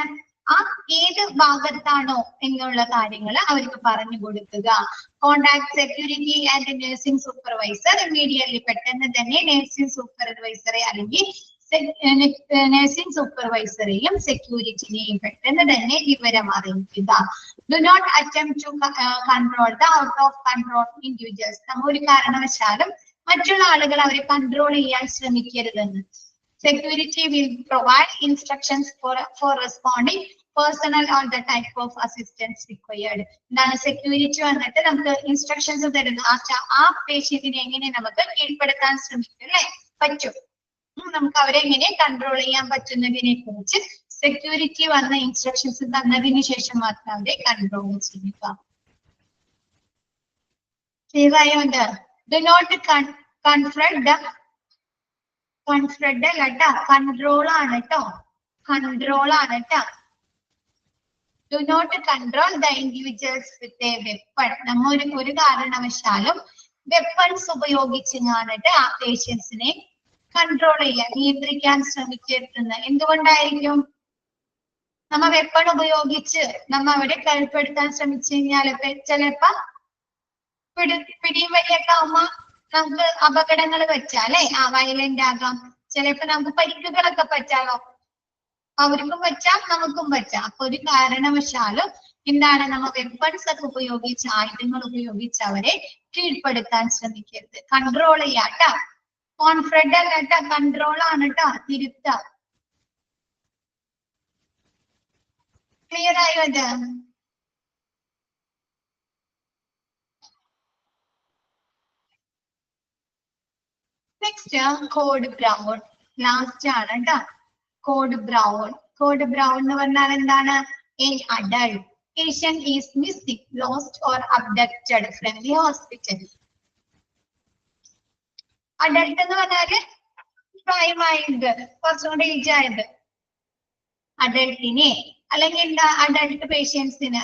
ആ ഏത് ഭാഗത്താണോ എന്നുള്ള കാര്യങ്ങൾ അവർക്ക് പറഞ്ഞു കൊടുക്കുക. Contact security and nursing supervisor immediately, പെട്ടെന്ന് തന്നെ നഴ്സിംഗ് സൂപ്പർവൈസറെ അല്ലെങ്കിൽ നഴ്സിംഗ് സൂപ്പർവൈസറെയും സെക്യൂരിറ്റിനെയും പെട്ടെന്ന് തന്നെ വിവരം അറിയിക്കുക. Do not attempt to control the out of control individuals. നമ്മൾ ഒരു കാരണവശാലും മറ്റുള്ള ആളുകൾ അവരെ കൺട്രോൾ ചെയ്യാൻ ശ്രമിക്കരുതെന്ന്. Security will provide instructions for responding personnel on the type of assistance required. എന്താണ് സെക്യൂരിറ്റി വന്നിട്ട് നമുക്ക് ഇൻസ്ട്രക്ഷൻസ് തരുന്നത് ആ പേഷ്യന്റിനെ എങ്ങനെ നമുക്ക് കീഴ്പ്പെടുത്താൻ ശ്രമിക്കും അല്ലെ പറ്റും, നമുക്ക് അവരെ എങ്ങനെ കൺട്രോൾ ചെയ്യാൻ പറ്റുന്നതിനെ കുറിച്ച് സെക്യൂരിറ്റി വന്ന ഇൻസ്ട്രക്ഷൻസ് തന്നതിന് ശേഷം മാത്രം അവരെ കൺട്രോൾ ചെയ്യുക. ക്ലിയറായോണ്ട് ഡു നോട്ട് കൺഫ്രണ്ട് അല്ല കൺട്രോൾ ആണ് കേട്ടോ, കൺട്രോൾ ആണ് കേട്ടോ. Do not control the individuals with a weapon. നമ്മ ഒരു കാരണവശാലും വെപ്പൺസ് ഉപയോഗിച്ച് കാണിട്ട് ആ പേഷ്യൻസിനെ കൺട്രോൾ ചെയ്യാൻ നിയന്ത്രിക്കാൻ ശ്രമിച്ചിരുന്നത്. എന്തുകൊണ്ടായിരിക്കും? നമ്മ വെപ്പൺ ഉപയോഗിച്ച് നമ്മ അവരെ കീഴ്പ്പെടുത്താൻ ശ്രമിച്ചു കഴിഞ്ഞാൽ ചിലപ്പോ പിടിയും വലിയൊക്കെ ആവുമ്പോ നമുക്ക് അപകടങ്ങൾ പറ്റാല്ലേ, വയലന്റ് ആകാം, ചിലപ്പോ നമുക്ക് പരിക്കുകളൊക്കെ പറ്റാലോ, അവർക്കും പറ്റാം നമുക്കും പറ്റാം. അപ്പൊ ഒരു കാരണവശാലും എന്താണ് നമ്മ വെപ്പൺസ് ഒക്കെ ഉപയോഗിച്ച് ആയുധങ്ങൾ ഉപയോഗിച്ച് അവരെ കീഴ്പ്പെടുത്താൻ ശ്രമിക്കരുത്. കൺട്രോൾ ചെയ്യാട്ടാ, കോൺഫ്രണ്ട് അല്ല കൺട്രോൾ ആണ് ട്ടാ, തിരുത്ത. ക്ലിയർ ആയോ അത്? നെക്സ്റ്റ് കോഡ് ബ്രൗൺ, ലാസ്റ്റ് ആണ് കേട്ടോ. കോഡ് ബ്രൗൺ, കോഡ് ബ്രൗൺ എന്ന് പറഞ്ഞാൽ എന്താണ്? A adult patient is missing, lost or abducted from the hospital. Adult എന്ന് പറഞ്ഞാല് പ്രായമായത്, കുറച്ചുകൂടി ഏജ് ആയത് അഡൾട്ടിനെ, അല്ലെങ്കിൽ എന്താ അഡൾട്ട് പേഷ്യൻസിന്,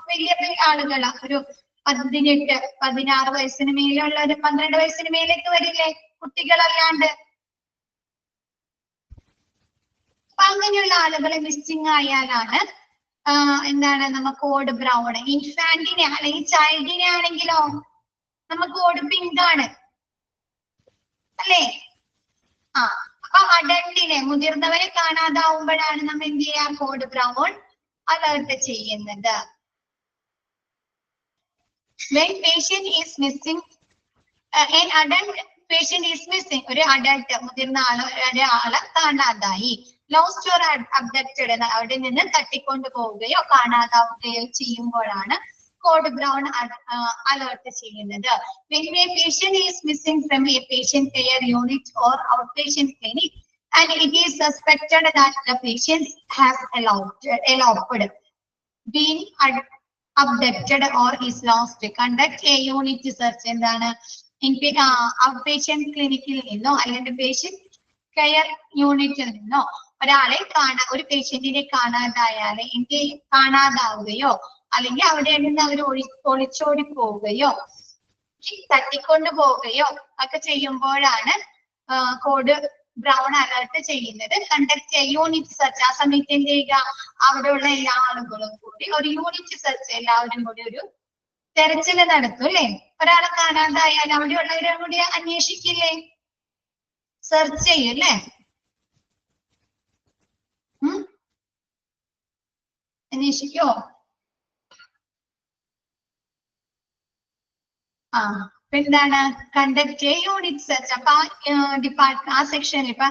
വലിയ ആളുകളാ, ഒരു 18, 16 വയസ്സിന് മേലുള്ള, ഒരു 12 വയസ്സിന് മേലേക്ക് വരില്ലേ കുട്ടികളല്ലാണ്ട്. അപ്പൊ അങ്ങനെയുള്ള ആളുകളെ മിസ്സിംഗ് ആയാലാണ് എന്താണ് നമുക്ക് കോഡ് ബ്രൗൺ. ഇൻഫാന്റിനെ അല്ലെങ്കിൽ ചൈൽഡിനെ ആണെങ്കിലോ നമുക്ക് കോഡ് പിങ്ക് ആണ് അല്ലേ? അപ്പൊ അഡൽട്ടിനെ മുതിർന്നവരെ കാണാതാവുമ്പോഴാണ് നമ്മൾ എന്ത് ചെയ്യാ കോഡ് ബ്രൗൺ അലേർട്ട് ചെയ്യുന്നത്. When patient is missing, an adult patient is missing, ഒരു അഡൽട്ട് മുതിർന്ന ഒരാളെ കാണാതായി, ലോസ്റ്റ് ഓർ അബ്ഡക്റ്റഡ് അവിടെ നിന്ന് തട്ടിക്കൊണ്ടു പോവുകയോ കാണാതാവുകയോ ചെയ്യുമ്പോഴാണ് കോഡ് ബ്രൗൺ അലേർട്ട് ചെയ്യുന്നത്. When a patient is missing from a patient care unit or outpatient clinic and it is suspected that the patient has eloped, been abducted or is lost, conduct a unit search. എന്താണ് ഔട്ട്പേഷ്യന്റ് ക്ലിനിക്കിൽ നിന്നോ അല്ലെങ്കിൽ പേഷ്യന്റ് കെയർ യൂണിറ്റിൽ നിന്നോ ഒരു പേഷ്യന്റിനെ കാണാതായാൽ കാണാതാവുകയോ അല്ലെങ്കിൽ അവിടെ നിന്ന് അവർ ഒളിച്ചോടി പോവുകയോ തട്ടിക്കൊണ്ടു പോവുകയോ ഒക്കെ ചെയ്യുമ്പോഴാണ് കോഡ് ബ്രൗൺ അലേർട്ട് ചെയ്യുന്നത്. Conduct unit search. ആ സമയത്ത് എന്ത് ചെയ്യുക, അവിടെയുള്ള എല്ലാ ആളുകളും കൂടി ഒരു യൂണിറ്റ് സെർച്ച്, എല്ലാവരും കൂടി ഒരു തെരച്ചിൽ നടത്തും അല്ലെ? ഒരാളെ കാണാതായാൽ അവിടെയുള്ളവരും കൂടി അന്വേഷിക്കില്ലേ, സെർച്ച് ചെയ്യും അല്ലേ? അന്വേഷിക്കോ? എന്താണ് കണ്ടക്ട് യൂണിറ്റ് സെർച്ച്. അപ്പൊ ആ സെക്ഷനിൽ ഇപ്പൊ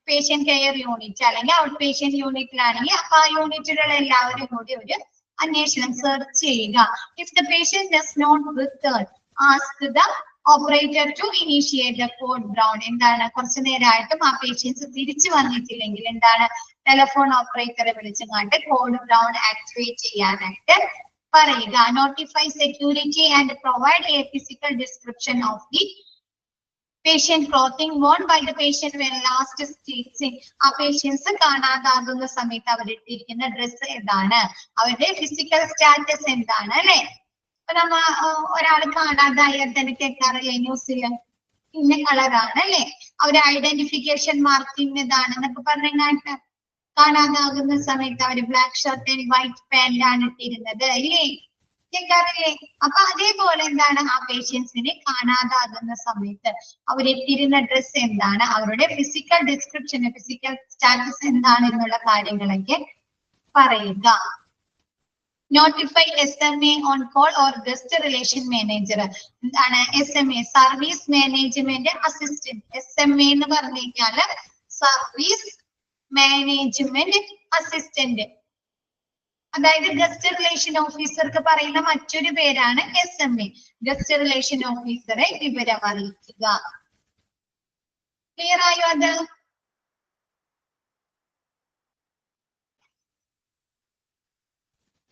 പേഷ്യന്റ് കെയർ യൂണിറ്റ് അല്ലെങ്കിൽ ഔട്ട് പേഷ്യന്റ് യൂണിറ്റിലാണെങ്കിൽ അപ്പൊ ആ യൂണിറ്റിലുള്ള എല്ലാവരും കൂടി ഒരു അന്വേഷണം സെർച്ച് ചെയ്യുക. If the patient does not return, ask the operator to initiate the code brown. എന്താണ് കുറച്ചു നേരമായിട്ടും ആ പേഷ്യൻസ് തിരിച്ചു വന്നിട്ടില്ലെങ്കിൽ എന്താണ് ടെലിഫോൺ ഓപ്പറേറ്ററെ വിളിച്ചുകൊണ്ട് കോഡ് ബ്രൗൺ ആക്ടിവേറ്റ് ചെയ്യാനായിട്ട് പറയുക. Notify security and provide A physical description of the patient clothing worn by the patient when last seen. ആ പേഷ്യൻസ് കാണാതാകുന്ന സമയത്ത് അവരിട്ടിരിക്കുന്ന ഡ്രസ്സ് എന്താണ്, അവരുടെ ഫിസിക്കൽ സ്റ്റാറ്റസ് എന്താണ് അല്ലെ? അപ്പൊ നമ്മ ഒരാൾ കാണാതായാൽ തന്നെ കേൾക്കാറില്ലേ ന്യൂസിൽ, ഇന്ന കളറാണ് അല്ലെ, അവരുടെ ഐഡന്റിഫിക്കേഷൻ മാർക്കിംഗ് ഇതാണെന്നൊക്കെ പറഞ്ഞാൽ കാണാതാകുന്ന സമയത്ത് അവര് black shirt and white pant ആണ് ഇട്ടിരുന്നത് ഇല്ലേ, കേൾക്കാറില്ലേ? അപ്പൊ അതേപോലെ എന്താണ് ആ പേഷ്യൻസിനെ കാണാതാകുന്ന സമയത്ത് അവരിട്ടിരുന്ന ഡ്രസ്സ് എന്താണ്, അവരുടെ ഫിസിക്കൽ ഡിസ്ക്രിപ്ഷൻ, ഫിസിക്കൽ സ്റ്റാറ്റസ് എന്താണ് എന്നുള്ള കാര്യങ്ങളൊക്കെ പറയുക. Notify SMA on call or guest relation manager. എന്താണ് SMA? Service management assistant. SMA എന്ന് പറഞ്ഞു കഴിഞ്ഞാല് സർവീസ് മാനേജ്മെന്റ് അസിസ്റ്റന്റ്. അതായത് ഗസ്റ്റ് റിലേഷൻ ഓഫീസർക്ക് പറയുന്ന മറ്റൊരു പേരാണ് SMA. ഗസ്റ്റ് റിലേഷൻ ഓഫീസറെ വിവരം അറിയിക്കുക. ക്ലിയർ ആയോ അത്?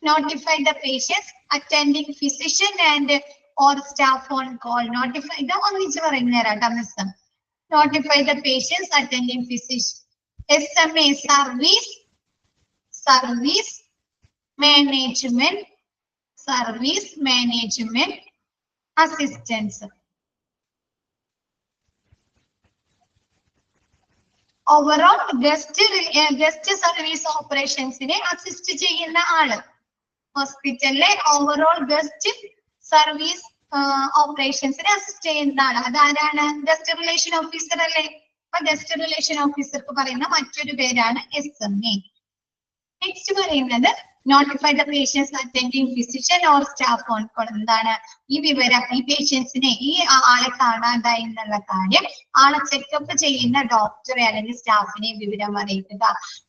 Notify the patient's, attending physician and or staff on call. Notify the ഒന്നിച്ച് പറയുന്നേരാട്ടോ miss. Notify the patient's, attending physician. SMA service management assistance. Overall guest service ഓപ്പറേഷൻസിനെ അസിസ്റ്റ് ചെയ്യുന്ന ആള്. ഹോസ്പിറ്റലിലെ ഓവറോൾ ഗസ്റ്റ് സർവീസ് ഓപ്പറേഷൻസിനെ അസിസ്റ്റ് ചെയ്യുന്ന ആള്. അതാരാണ്? ഗസ്റ്റ് റിലേഷൻ ഓഫീസർ അല്ലേ? അപ്പൊ ഗസ്റ്റ് റിലേഷൻ ഓഫീസർക്ക് പറയുന്ന മറ്റൊരു പേരാണ് SMA. നെക്സ്റ്റ് പറയുന്നത് notify the patient's, attending physician or staff on call. എന്താണ് ഈ വിവരം, ഈ പേഷ്യൻസിനെ, ഈ ആളെ കാണാതായി എന്നുള്ള കാര്യം ആളെ ചെക്കപ്പ് ചെയ്യുന്ന ഡോക്ടറെ അല്ലെങ്കിൽ സ്റ്റാഫിനെ വിവരം അറിയിക്കുക.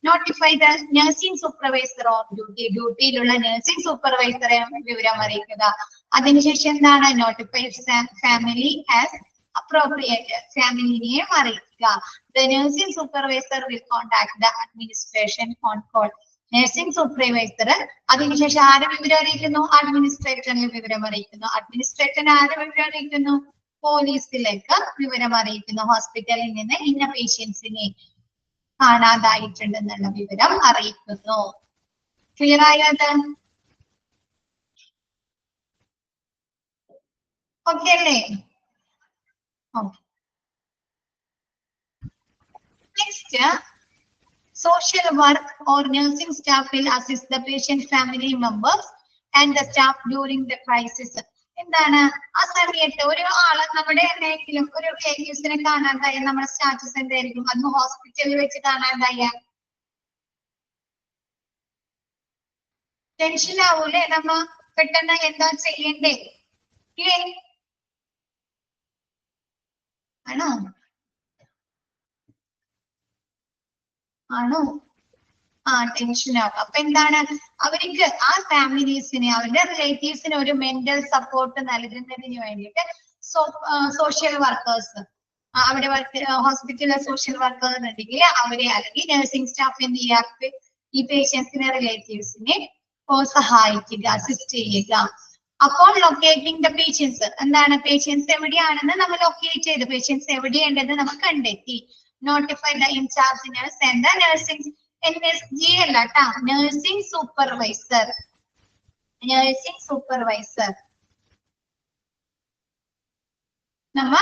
Notify the nursing supervisor on duty. ഡ്യൂട്ടിയിലുള്ള നഴ്സിംഗ് സൂപ്പർവൈസറെ വിവരം അറിയിക്കുക. അതിനുശേഷം എന്താണ് നോട്ടിഫൈ ഫാമിലി ആസ് അപ്രോപ്രിയേറ്റ്. ഫാമിലിനെയും അറിയിക്കുക. The nursing supervisor will contact the administration on call. Nursing supervisor അതിനുശേഷം ആരെ വിവരം അറിയിക്കുന്നു? അഡ്മിനിസ്ട്രേറ്ററിനെ വിവരം അറിയിക്കുന്നു. അഡ്മിനിസ്ട്രേറ്റർ ആരെ വിവരം അറിയിക്കുന്നു? പോലീസിലേക്ക് വിവരം അറിയിക്കുന്നു. ഹോസ്പിറ്റലിൽ നിന്ന് ഇന്ന പേഷ്യൻസിനെ കാണാതായിട്ടുണ്ടെന്നുള്ള വിവരം അറിയിക്കുന്നു. ക്ലിയർ ആയത്? ഓക്കെ അല്ലേ? Next, social work or nursing staff will assist the patient family members and the staff during the crisis. എന്താണ് ആ സമയത്ത് ഒരു ആള് നമ്മുടെ എന്തെങ്കിലും ഒരു റിലേറ്റീവ്സിനെ കാണാതായ നമ്മുടെ സ്റ്റാറ്റസ് എന്തായിരിക്കും? അത് ഹോസ്പിറ്റലിൽ വെച്ച് കാണാതായ ടെൻഷൻ ആവൂലേ? നമ്മ പെട്ടെന്ന് എന്താ ചെയ്യണ്ടേ? ഇല്ലേ? ആണോ ആണോ ടെൻഷൻ ആവും. അപ്പൊ എന്താണ് അവർക്ക് ആ ഫാമിലീസിന് അവരുടെ റിലേറ്റീവ്സിന് ഒരു മെന്റൽ സപ്പോർട്ട് നൽകുന്നതിന് വേണ്ടിയിട്ട് സോഷ്യൽ വർക്കേഴ്സ് അവിടെ ഹോസ്പിറ്റലിലെ സോഷ്യൽ വർക്കേഴ്സ് ഉണ്ടെങ്കിൽ അവരെ അല്ലെങ്കിൽ നഴ്സിംഗ് സ്റ്റാഫ് എന്ത് ചെയ്യുക? ഈ പേഷ്യൻസിനെ റിലേറ്റീവ്സിനെ സഹായിക്കുക, അസിസ്റ്റ് ചെയ്യുക. അപ്പോൾ ലൊക്കേറ്റിംഗ് ദ പേഷ്യൻസ് എന്താണ്? പേഷ്യൻസ് എവിടെയാണെന്ന് നമ്മൾ ലൊക്കേറ്റ് ചെയ്ത് പേഷ്യൻസ് എവിടെയുണ്ടെന്ന് നമ്മൾ കണ്ടെത്തി. Notify the incharge nurse and the nursing NSG അല്ല ട്ടാ, നഴ്സിംഗ് സൂപ്പർവൈസർ. നഴ്സിംഗ് സൂപ്പർവൈസർ നമ്മ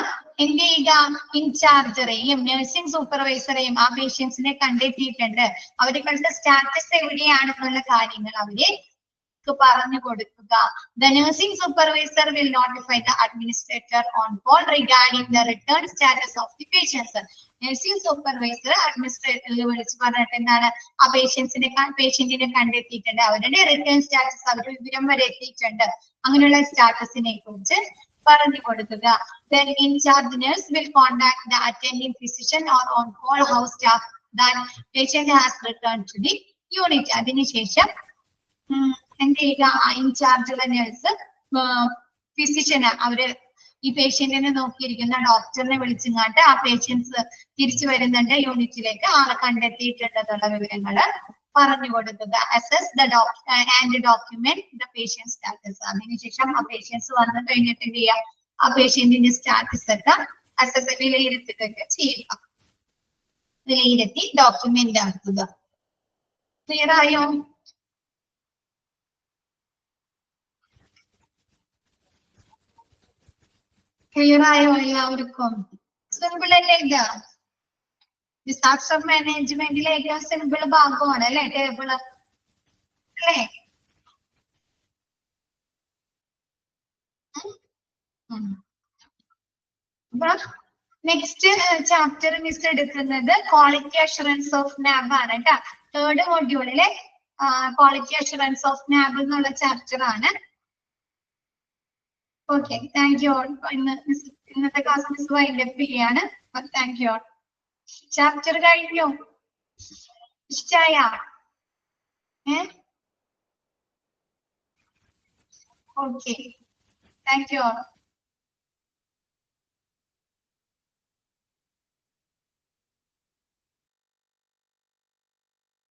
എന്ത് ചെയ്യുക? ഇൻചാർജറെയും നഴ്സിംഗ് സൂപ്പർവൈസറെയും ആ പേഷ്യൻസിനെ കണ്ടെത്തിയിട്ടുണ്ട്. അവരുടെ സ്റ്റാറ്റസ് എവിടെയാണെന്നുള്ള കാര്യങ്ങൾ അവരെ പറഞ്ഞു കൊടുക്കുക. The nursing supervisor will notify the administrator on call regarding the return status of the patients. Nursing supervisor അഡ്മിനിസ്ട്രേറ്ററിൽ വിളിച്ച് പറഞ്ഞിട്ട് എന്താണ്? ആ പേഷ്യന്റിനെ കണ്ടെത്തിയിട്ടുണ്ട്, അവരുടെ റിട്ടേൺ സ്റ്റാറ്റസ് അവർ വിവരം വരെ എത്തിയിട്ടുണ്ട്, അങ്ങനെയുള്ള സ്റ്റാറ്റസിനെ കുറിച്ച് പറഞ്ഞു കൊടുക്കുക. Then in charge nurse will contact the attending physician or on call house staff that patient has returned to the unit. അതിനുശേഷം എന്ത് ചെയ്യുക? ഇൻചാർജുള്ള നഴ്സ് ഫിസിഷ്യന് അവര് ഈ പേഷ്യന്റിനെ നോക്കിയിരിക്കുന്ന ഡോക്ടറിനെ വിളിച്ചിങ്ങാട്ട് ആ പേഷ്യൻസ് തിരിച്ചു വരുന്നുണ്ട് യൂണിറ്റിലേക്ക്, ആളെ കണ്ടെത്തിയിട്ടുണ്ടെന്നുള്ള വിവരങ്ങള് പറഞ്ഞു കൊടുക്കുക. Assess the and document the patient status. അതിനുശേഷം ആ പേഷ്യൻസ് വന്നു കഴിഞ്ഞിട്ട് എന്ത് ചെയ്യുക? ആ പേഷ്യന്റിന്റെ സ്റ്റാറ്റസ് ഒക്കെ അസസ് വിലയിരുത്തുകയൊക്കെ ചെയ്യുക. വിലയിരുത്തി ഡോക്യുമെന്റ് ആക്കുക. ക്ലിയർ ആയോ? ക്ലിയർ ആയോ എല്ലാവർക്കും? സിമ്പിൾ അല്ലേ ഇത്? ഡിസാസ്റ്റർ മാനേജ്മെന്റിലെ ഏറ്റവും സിമ്പിൾ ഭാഗമാണ് അല്ലെ ടേബിള് അല്ലേ? നെക്സ്റ്റ് ചാപ്റ്റർ മിസ് എടുക്കുന്നത് ക്വാളിറ്റി അഷുറൻസ് ഓഫ് നാബ് ആണ് കേട്ടോ. തേർഡ് മൊഡ്യൂളിലെ ക്വാളിറ്റി അഷുറൻസ് ഓഫ് നാബ് എന്നുള്ള ചാപ്റ്റർ ആണ്. Okay, thank you all. ഇന്നത്തെ ക്ലാസ് മിസ് വൈൻഡപ്പ് ചെയ്യാണ്. Thank you all. ചാപ്റ്റർ കഴിഞ്ഞു. ഇഷ്ടായ? Okay, thank you all.